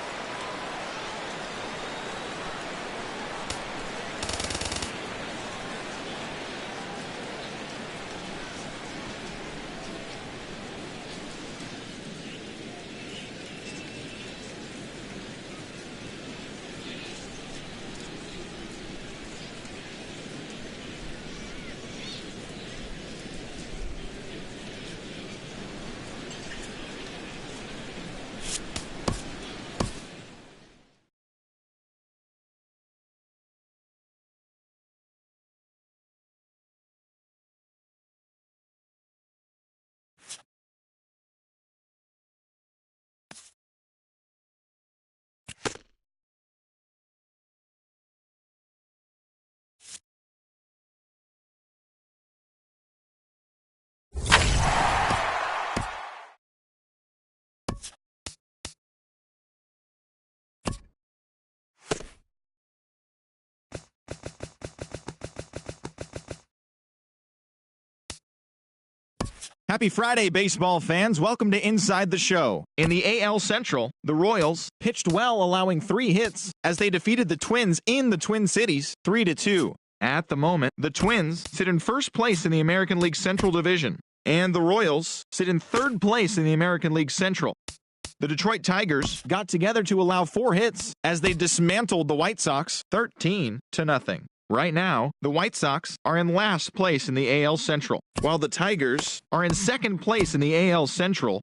Happy Friday, baseball fans. Welcome to Inside the Show. In the AL Central, the Royals pitched well, allowing 3 hits as they defeated the Twins in the Twin Cities 3-2. At the moment, the Twins sit in first place in the American League Central Division, and the Royals sit in third place in the American League Central. The Detroit Tigers got together to allow 4 hits as they dismantled the White Sox 13-0. Right now, the White Sox are in last place in the AL Central, while the Tigers are in second place in the AL Central.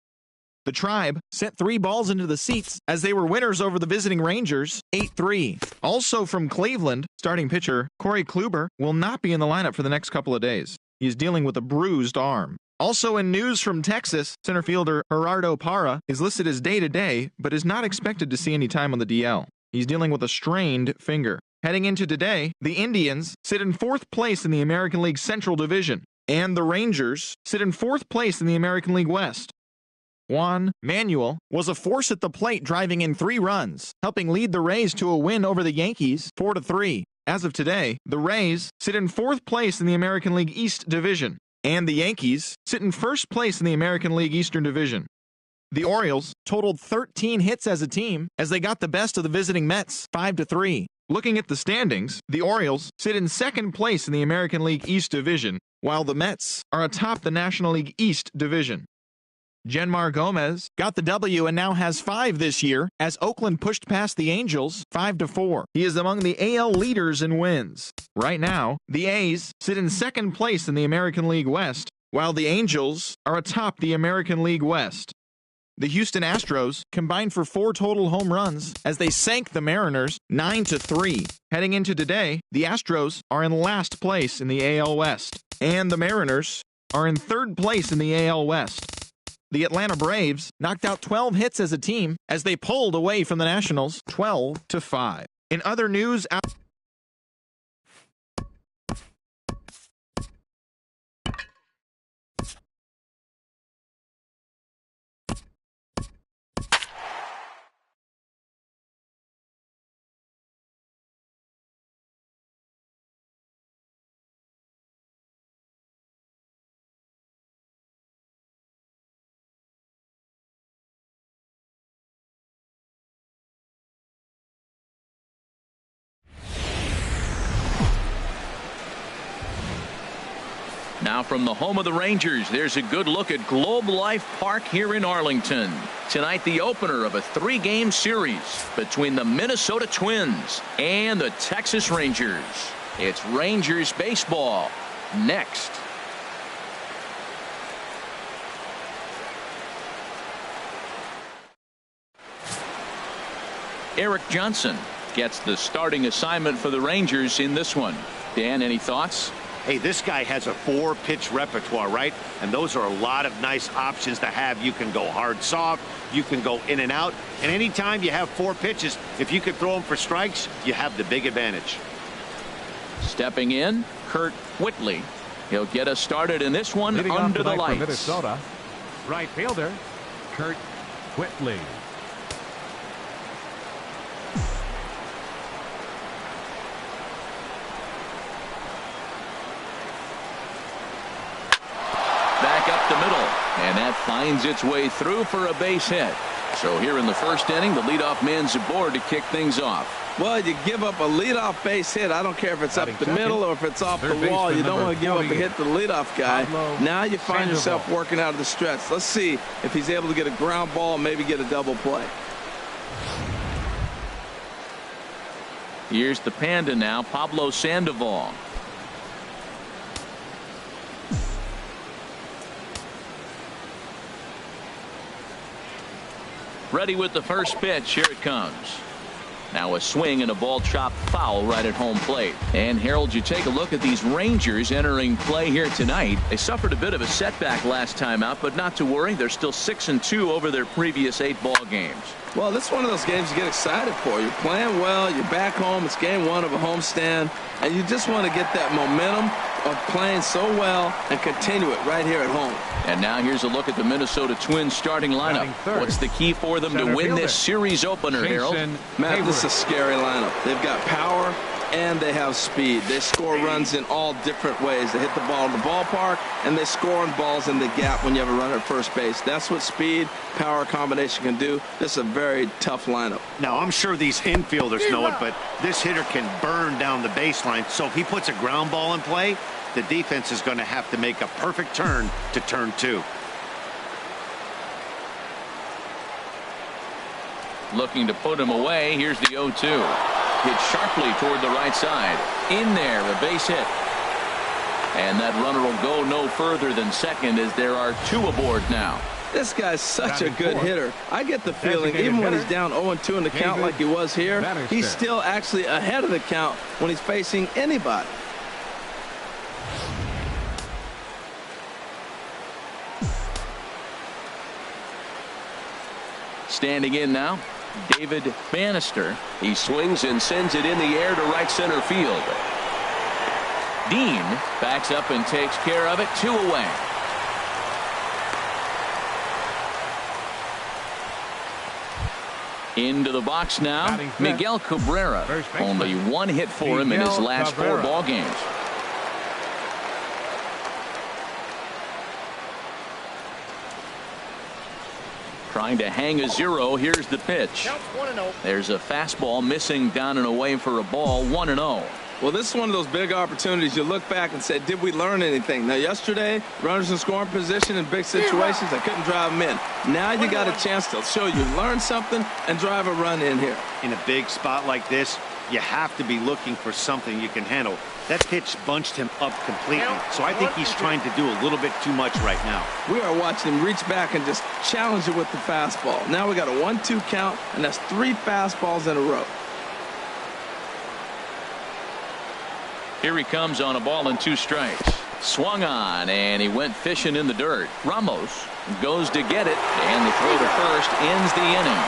The Tribe sent 3 balls into the seats as they were winners over the visiting Rangers 8-3. Also from Cleveland, starting pitcher Corey Kluber will not be in the lineup for the next couple of days. He is dealing with a bruised arm. Also in news from Texas, center fielder Gerardo Parra is listed as day-to-day, but is not expected to see any time on the DL. He's dealing with a strained finger. Heading into today, the Indians sit in 4th place in the American League Central Division, and the Rangers sit in 4th place in the American League West. Juan Manuel was a force at the plate, driving in 3 runs, helping lead the Rays to a win over the Yankees 4-3. As of today, the Rays sit in 4th place in the American League East Division, and the Yankees sit in 1st place in the American League Eastern Division. The Orioles totaled 13 hits as a team as they got the best of the visiting Mets 5-3. Looking at the standings, the Orioles sit in 2nd place in the American League East Division, while the Mets are atop the National League East Division. Jenmar Gomez got the W and now has 5 this year as Oakland pushed past the Angels 5-4. He is among the AL leaders in wins. Right now, the A's sit in 2nd place in the American League West, while the Angels are atop the American League West. The Houston Astros combined for 4 total home runs as they sank the Mariners 9-3. Heading into today, the Astros are in last place in the AL West, and the Mariners are in 3rd place in the AL West. The Atlanta Braves knocked out 12 hits as a team as they pulled away from the Nationals 12-5. In other news, Now from the home of the Rangers, there's a good look at Globe Life Park here in Arlington. Tonight, the opener of a 3-game series between the Minnesota Twins and the Texas Rangers. It's Rangers baseball next. Eric Johnson gets the starting assignment for the Rangers in this one. Dan, any thoughts? Hey, this guy has a 4-pitch repertoire, right? And those are a lot of nice options to have. You can go hard, soft. You can go in and out. And anytime you have 4 pitches, if you could throw them for strikes, you have the big advantage. Stepping in, Kurt Whitley. He'll get us started in this one under the lights. For Minnesota, right fielder, Kurt Whitley. The middle, and that finds its way through for a base hit. So here in the first inning, the leadoff man's aboard to kick things off. Well, you give up a leadoff base hit. I don't care if it's up the middle or if it's off the wall. You don't want to give up a hit to the leadoff guy. Now you find yourself working out of the stretch. Let's see if he's able to get a ground ball and maybe get a double play. Here's the Panda now, Pablo Sandoval. Ready with the first pitch. Here it comes. Now a swing and a ball chopped foul right at home plate. And Harold, you take a look at these Rangers entering play here tonight. They suffered a bit of a setback last time out, but not to worry. They're still 6-2 over their previous 8 ball games. Well, this is one of those games you get excited for. You're playing well. You're back home. It's game 1 of a homestand. And you just want to get that momentum of playing so well and continue it right here at home. And now here's a look at the Minnesota Twins starting lineup. What's the key for them to win this series opener, Harold? Matt, this is a scary lineup. They've got power, and they have speed. They score runs in all different ways. They hit the ball in the ballpark, and they score on balls in the gap when you have a runner at first base. That's what speed, power combination can do. This is a very tough lineup. Now, I'm sure these infielders know it, but this hitter can burn down the baseline. So if he puts a ground ball in play, the defense is going to have to make a perfect turn to turn 2. Looking to put him away. Here's the 0-2. Hit sharply toward the right side. In there, a base hit. And that runner will go no further than second as there are 2 aboard now. This guy's such a good hitter. I get the feeling even when he's down 0-2 in the count like he was here, he's still actually ahead of the count when he's facing anybody. Standing in now, David Bannister. He swings and sends it in the air to right center field. Dean backs up and takes care of it. 2 away. Into the box now, Miguel Cabrera. Only 1 hit for him in his last 4 ball games. Trying to hang a 0. Here's the pitch. There's a fastball missing down and away for a ball. 1-0. Well, this is one of those big opportunities. You look back and say, did we learn anything? Now, yesterday, runners in scoring position in big situations, I couldn't drive them in. Now you got a chance to show you learn something and drive a run in here. In a big spot like this, you have to be looking for something you can handle. That pitch bunched him up completely, so I think he's trying to do a little bit too much right now. We are watching him reach back and just challenge it with the fastball. Now we got a 1-2 count, and that's 3 fastballs in a row. Here he comes on a ball and 2 strikes. Swung on, and he went fishing in the dirt. Ramos goes to get it, and the throw to first ends the inning.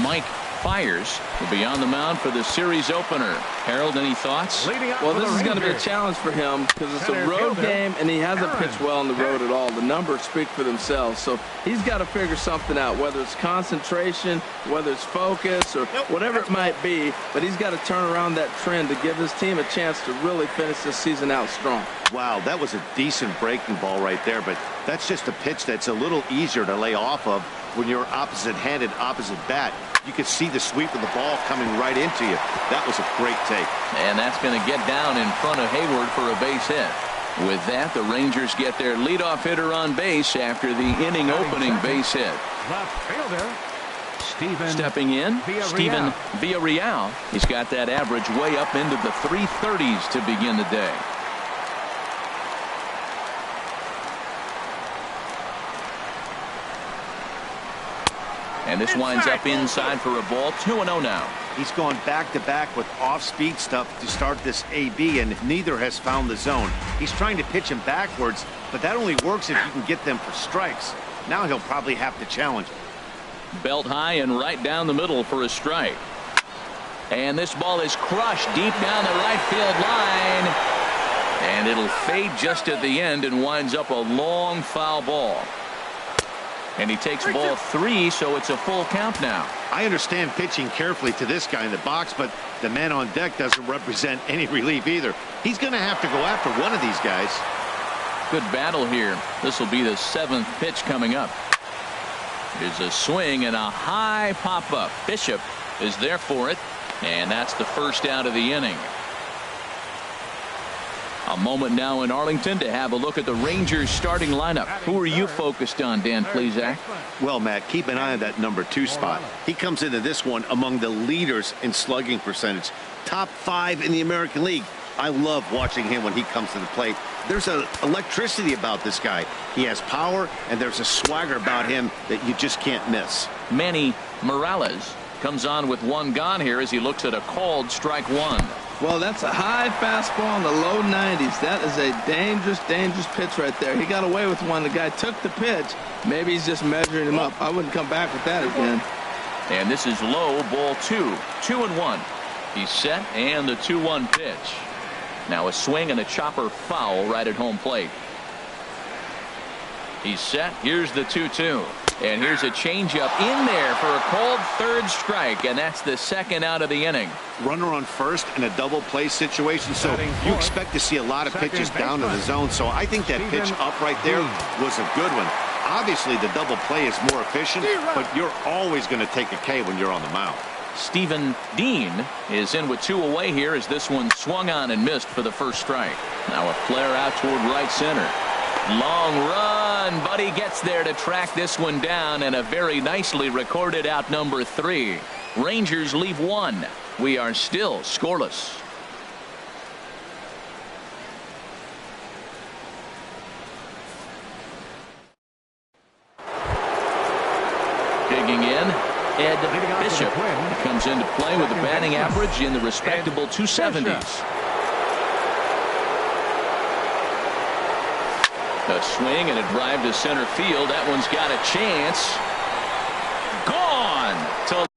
Mike Fiers will be on the mound for the series opener. Harold, any thoughts? Well, this is going to be a challenge for him because it's a road game and he hasn't pitched well on the road at all. The numbers speak for themselves. So he's got to figure something out, whether it's concentration, whether it's focus, or whatever it might be. But he's got to turn around that trend to give his team a chance to really finish this season out strong. Wow, that was a decent breaking ball right there, but that's just a pitch that's a little easier to lay off of when you're opposite-handed, opposite bat. You could see the sweep of the ball coming right into you. That was a great take. And that's going to get down in front of Hayward for a base hit. With that, the Rangers get their leadoff hitter on base after the inning-opening base hit. Left fielder, Stepping in, Steven Villarreal. He's got that average way up into the 330s to begin the day. And this winds up inside for a ball. 2-0 now. He's gone back-to-back with off-speed stuff to start this AB, and neither has found the zone. He's trying to pitch him backwards, but that only works if you can get them for strikes. Now he'll probably have to challenge. Belt high and right down the middle for a strike. And this ball is crushed deep down the right field line. And it'll fade just at the end and winds up a long foul ball. And he takes ball 3, so it's a full count now. I understand pitching carefully to this guy in the box, but the man on deck doesn't represent any relief either. He's going to have to go after one of these guys. Good battle here. This will be the 7th pitch coming up. There's a swing and a high pop-up. Bishop is there for it, and that's the first out of the inning. A moment now in Arlington to have a look at the Rangers starting lineup. Who are you focused on, Dan Plesac? Well, Matt, keep an eye on that number 2 spot. He comes into this one among the leaders in slugging percentage. Top 5 in the American League. I love watching him when he comes to the plate. There's an electricity about this guy. He has power, and there's a swagger about him that you just can't miss. Manny Morales comes on with 1 gone here as he looks at a called strike 1. Well, that's a high fastball in the low 90s. That is a dangerous, dangerous pitch right there. He got away with one. The guy took the pitch. Maybe he's just measuring him up. I wouldn't come back with that again. And this is low, ball 2. 2-1. He's set, and the 2-1 pitch. Now a swing and a chopper foul right at home plate. He's set. Here's the 2-2. And here's a changeup in there for a called third strike, and that's the second out of the inning. Runner on first in a double play situation, so you expect to see a lot of pitches down to the zone. So I think that pitch up right there was a good one. Obviously, the double play is more efficient, but you're always going to take a K when you're on the mound. Stephen Dean is in with 2 away here as this one swung on and missed for the first strike. Now a flare out toward right center. Long run, but he gets there to track this one down, and a very nicely recorded out number 3. Rangers leave 1. We are still scoreless. Digging in, Ed Bishop comes into play with a batting average in the respectable 270s. A swing and a drive to center field. That one's got a chance. Gone to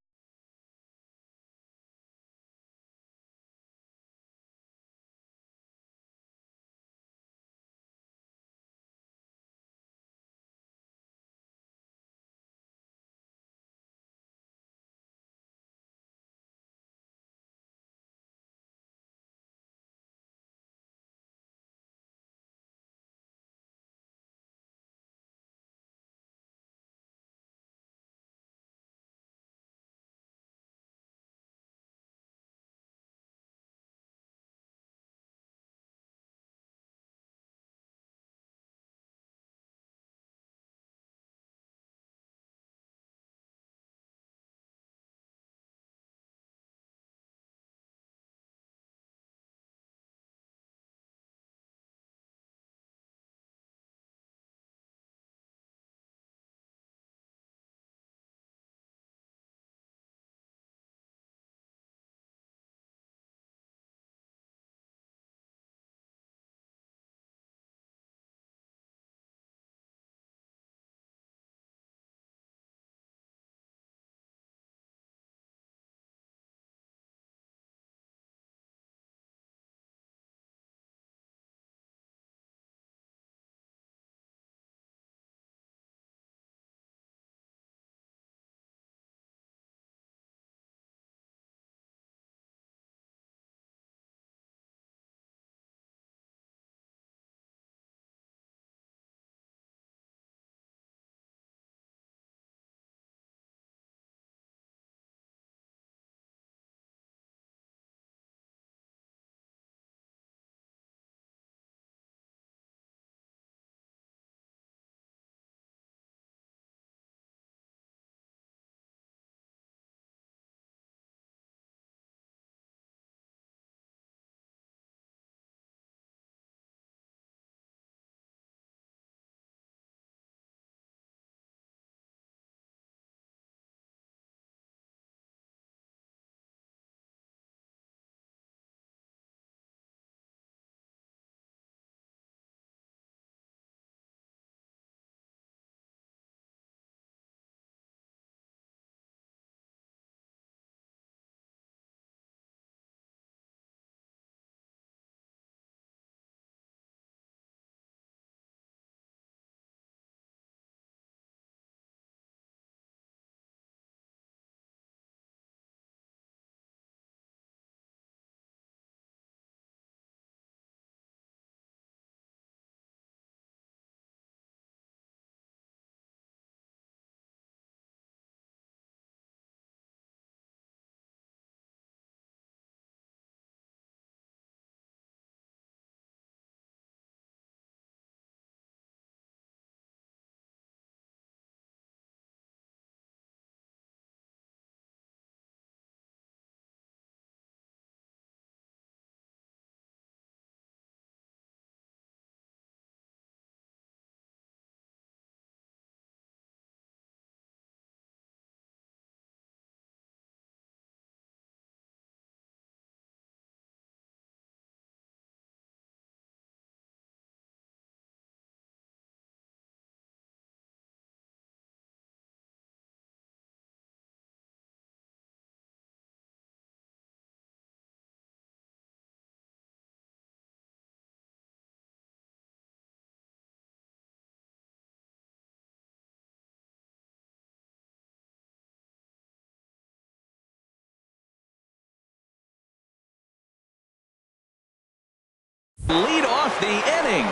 the inning.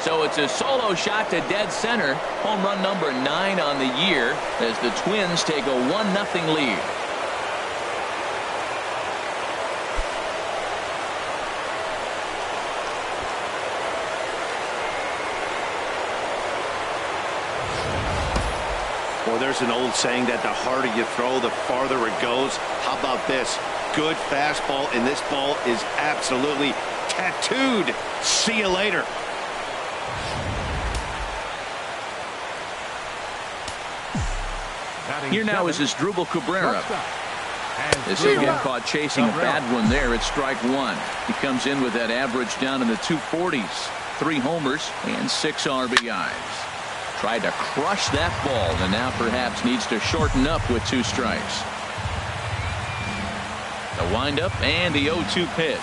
So it's a solo shot to dead center. Home run number 9 on the year as the Twins take a 1-0 lead. Well, there's an old saying that the harder you throw, the farther it goes. How about this? Good fastball, and this ball is absolutely tattooed. See you later. Here now is Asdrubal Cabrera. As he'll get caught chasing a bad one there at strike 1. He comes in with that average down in the 240s. 3 homers and 6 RBIs. Tried to crush that ball and now perhaps needs to shorten up with 2 strikes. The windup and the 0-2 pitch.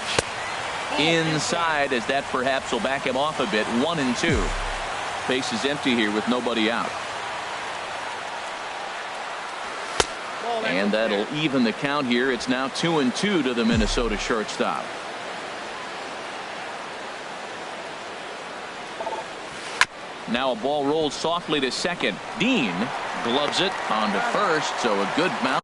Inside as that perhaps will back him off a bit. 1-2. Base is empty here with nobody out. And that'll even the count here. It's now 2-2 to the Minnesota shortstop. Now a ball rolled softly to second. Dean gloves it on to first, so a good bounce.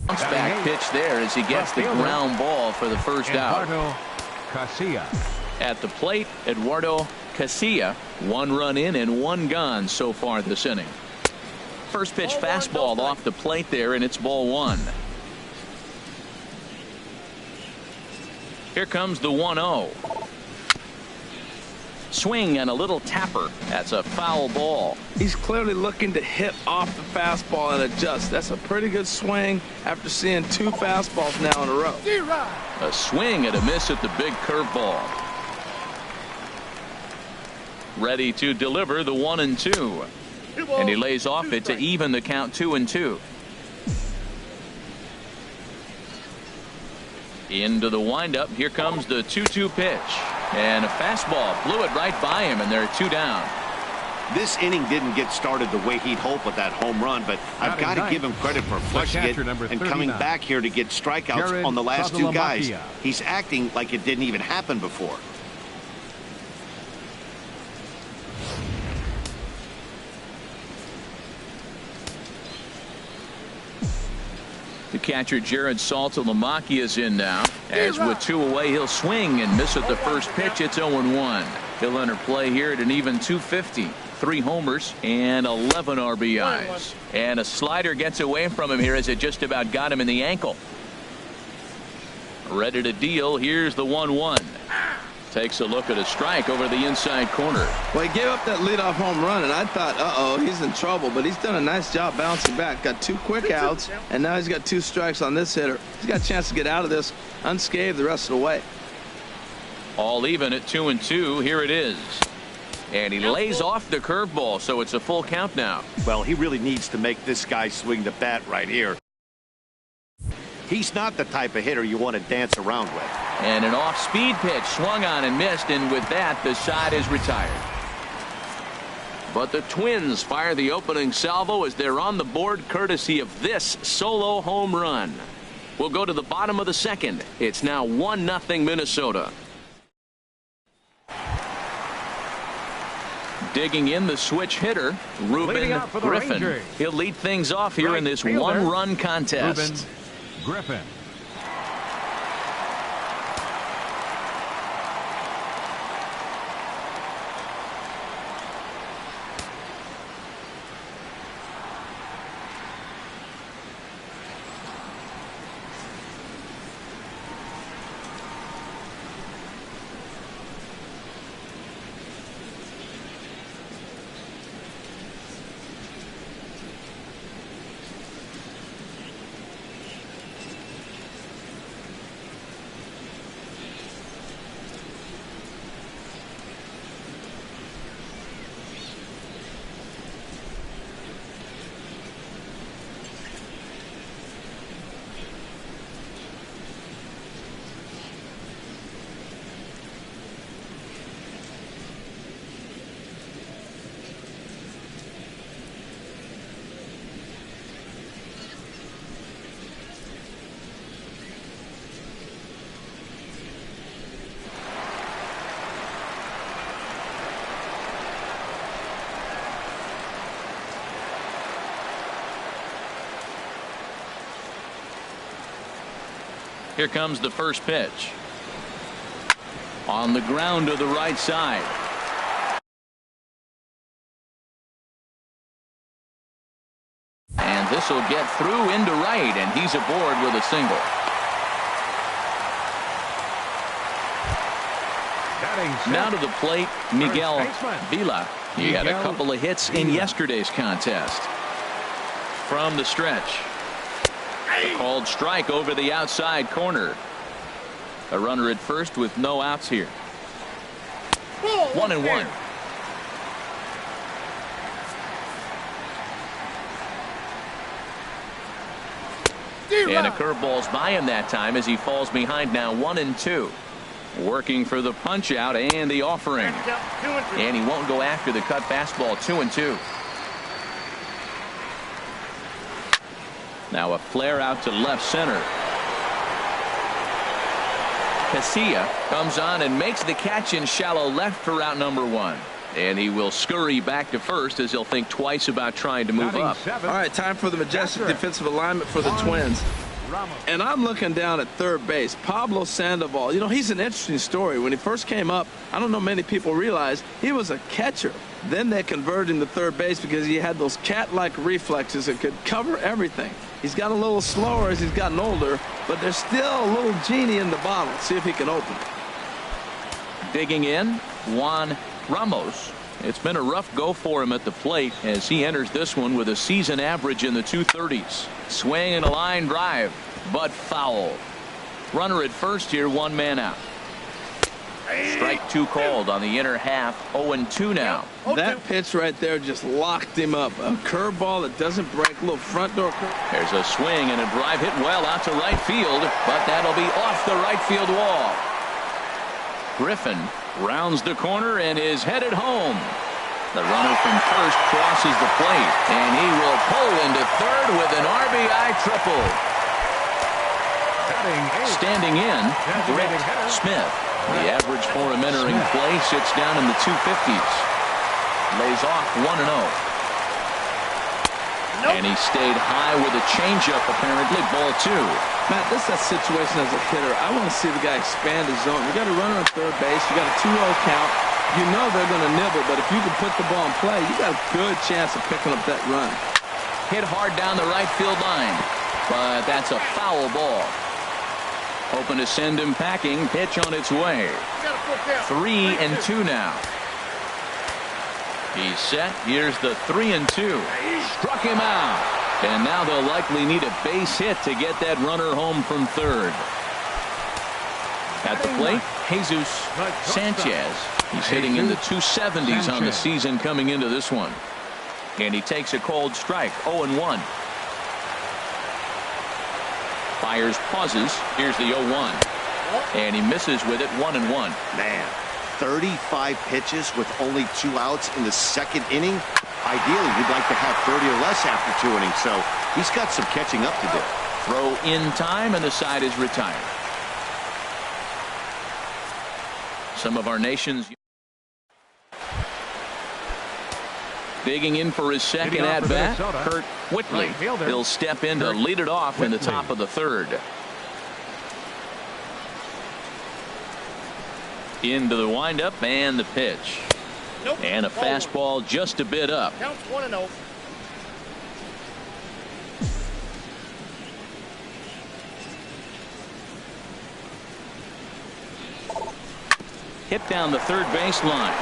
Bounce back pitch there as he gets the ground ball for the first out. At the plate, Eduardo Casilla. 1 run in and 1 gone so far this inning. First pitch fastball off the plate there, and it's ball 1. Here comes the 1-0. Swing and a little tapper. That's a foul ball. He's clearly looking to hit off the fastball and adjust. That's a pretty good swing after seeing 2 fastballs now in a row. A swing and a miss at the big curveball. Ready to deliver the 1-2. And he lays off it to even the count 2-2. Into the windup. Here comes the 2-2 pitch. And a fastball blew it right by him, and they're 2 down. This inning didn't get started the way he'd hoped with that home run, but I've got to give him credit for flushing it and coming back here to get strikeouts on the last 2 guys. He's acting like it didn't even happen before. The catcher Jared Saltalamacchia is in now. As with 2 away, he'll swing and miss at the first pitch. It's 0-1. He'll enter play here at an even 250. 3 homers and 11 RBIs. And a slider gets away from him here as it just about got him in the ankle. Ready to deal. Here's the 1-1. Takes a look at a strike over the inside corner. Well, he gave up that leadoff home run, and I thought, uh-oh, he's in trouble. But he's done a nice job bouncing back. Got 2 quick outs, and now he's got 2 strikes on this hitter. He's got a chance to get out of this unscathed the rest of the way. All even at 2-2. Here it is. And he lays off the curveball, so it's a full count now. Well, he really needs to make this guy swing the bat right here. He's not the type of hitter you want to dance around with. And an off-speed pitch swung on and missed, and with that, the side is retired. But the Twins fire the opening salvo as they're on the board courtesy of this solo home run. We'll go to the bottom of the second. It's now 1-0 Minnesota. Digging in the switch hitter, Ruben Griffin. He'll lead things off here in this 1-run contest. Ruben Griffin. Here comes the first pitch. On the ground to the right side. And this will get through into right, and he's aboard with a single. Now to the plate, Miguel Vila. He had a couple of hits in yesterday's contest. From the stretch. A called strike over the outside corner. A runner at first with no outs here. 1-1. And a curveball's by him that time as he falls behind now 1-2. Working for the punch out and the offering. And he won't go after the cut fastball. 2-2. Now a flare out to left center. Casilla comes on and makes the catch in shallow left for out number 1. And he will scurry back to first as he'll think twice about trying to move up. All right, time for the majestic defensive alignment for the Twins. And I'm looking down at third base. Pablo Sandoval, you know, he's an interesting story. When he first came up, I don't know many people realize he was a catcher. Then they converted him to third base because he had those cat-like reflexes that could cover everything. He's got a little slower as he's gotten older, but there's still a little genie in the bottle. See if he can open it. Digging in, Juan Ramos. It's been a rough go for him at the plate as he enters this one with a season average in the 230s. Swing and a line drive, but foul. Runner at first here, 1 man out. Strike two called on the inner half. 0-2 now. That pitch right there just locked him up. A curveball that doesn't break. A little front door curve. There's a swing and a drive hit well out to right field, but that'll be off the right field wall. Griffin rounds the corner and is headed home. The runner from first crosses the plate, and he will pull into third with an RBI triple. Standing in, Brett Smith. The average for him entering play sits down in the 250s. Lays off 1-0. And he stayed high with a changeup, apparently. Ball two. Matt, this is that situation as a hitter. I want to see the guy expand his zone. You got a runner on third base. You got a 2-0 count. You know they're going to nibble, but if you can put the ball in play, you got a good chance of picking up that run. Hit hard down the right field line, but that's a foul ball. Hoping to send him packing. Pitch on its way. 3-2 now. He's set. Here's the 3-2. Struck him out. And now they'll likely need a base hit to get that runner home from third. At the plate, Jesus Sanchez. He's hitting in the 270s on the season coming into this one. And he takes a cold strike. 0-1. Fires, pauses. Here's the 0-1. And he misses with it. 1-1. Man, 35 pitches with only 2 outs in the second inning. Ideally, you'd like to have 30 or less after 2 innings, so he's got some catching up to do. Throw in time, and the side is retired. Some of our nation's digging in for his second at-bat, Kurt Whitley. He'll step in to lead it off in the top of the third. Into the windup and the pitch. And a fastball just a bit up. Counts 1-0. Hit down the third base line.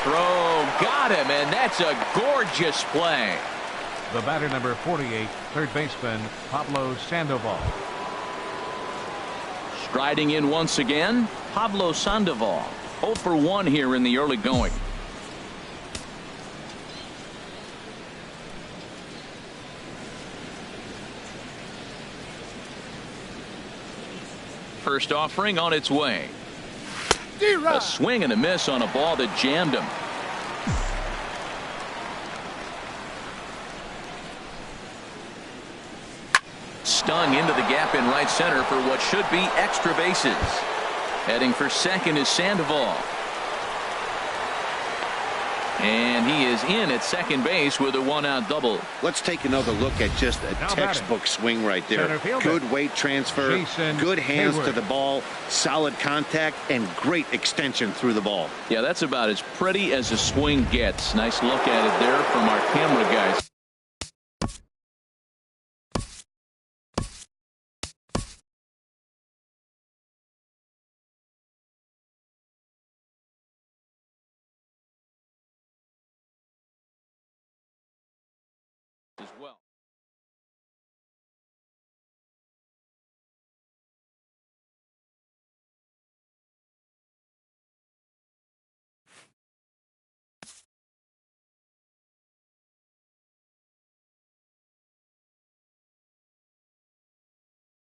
Throw, got him, and that's a gorgeous play. The batter, number 48, third baseman Pablo Sandoval. Striding in once again, Pablo Sandoval. 0 for 1 here in the early going. First offering on its way. A swing and a miss on a ball that jammed him. Stung into the gap in right center for what should be extra bases. Heading for second is Sandoval. And he is in at second base with a 1-out double. Let's take another look at just a textbook swing right there. Good weight transfer, good hands to the ball, solid contact, and great extension through the ball. Yeah, that's about as pretty as a swing gets. Nice look at it there from our camera guys. As well.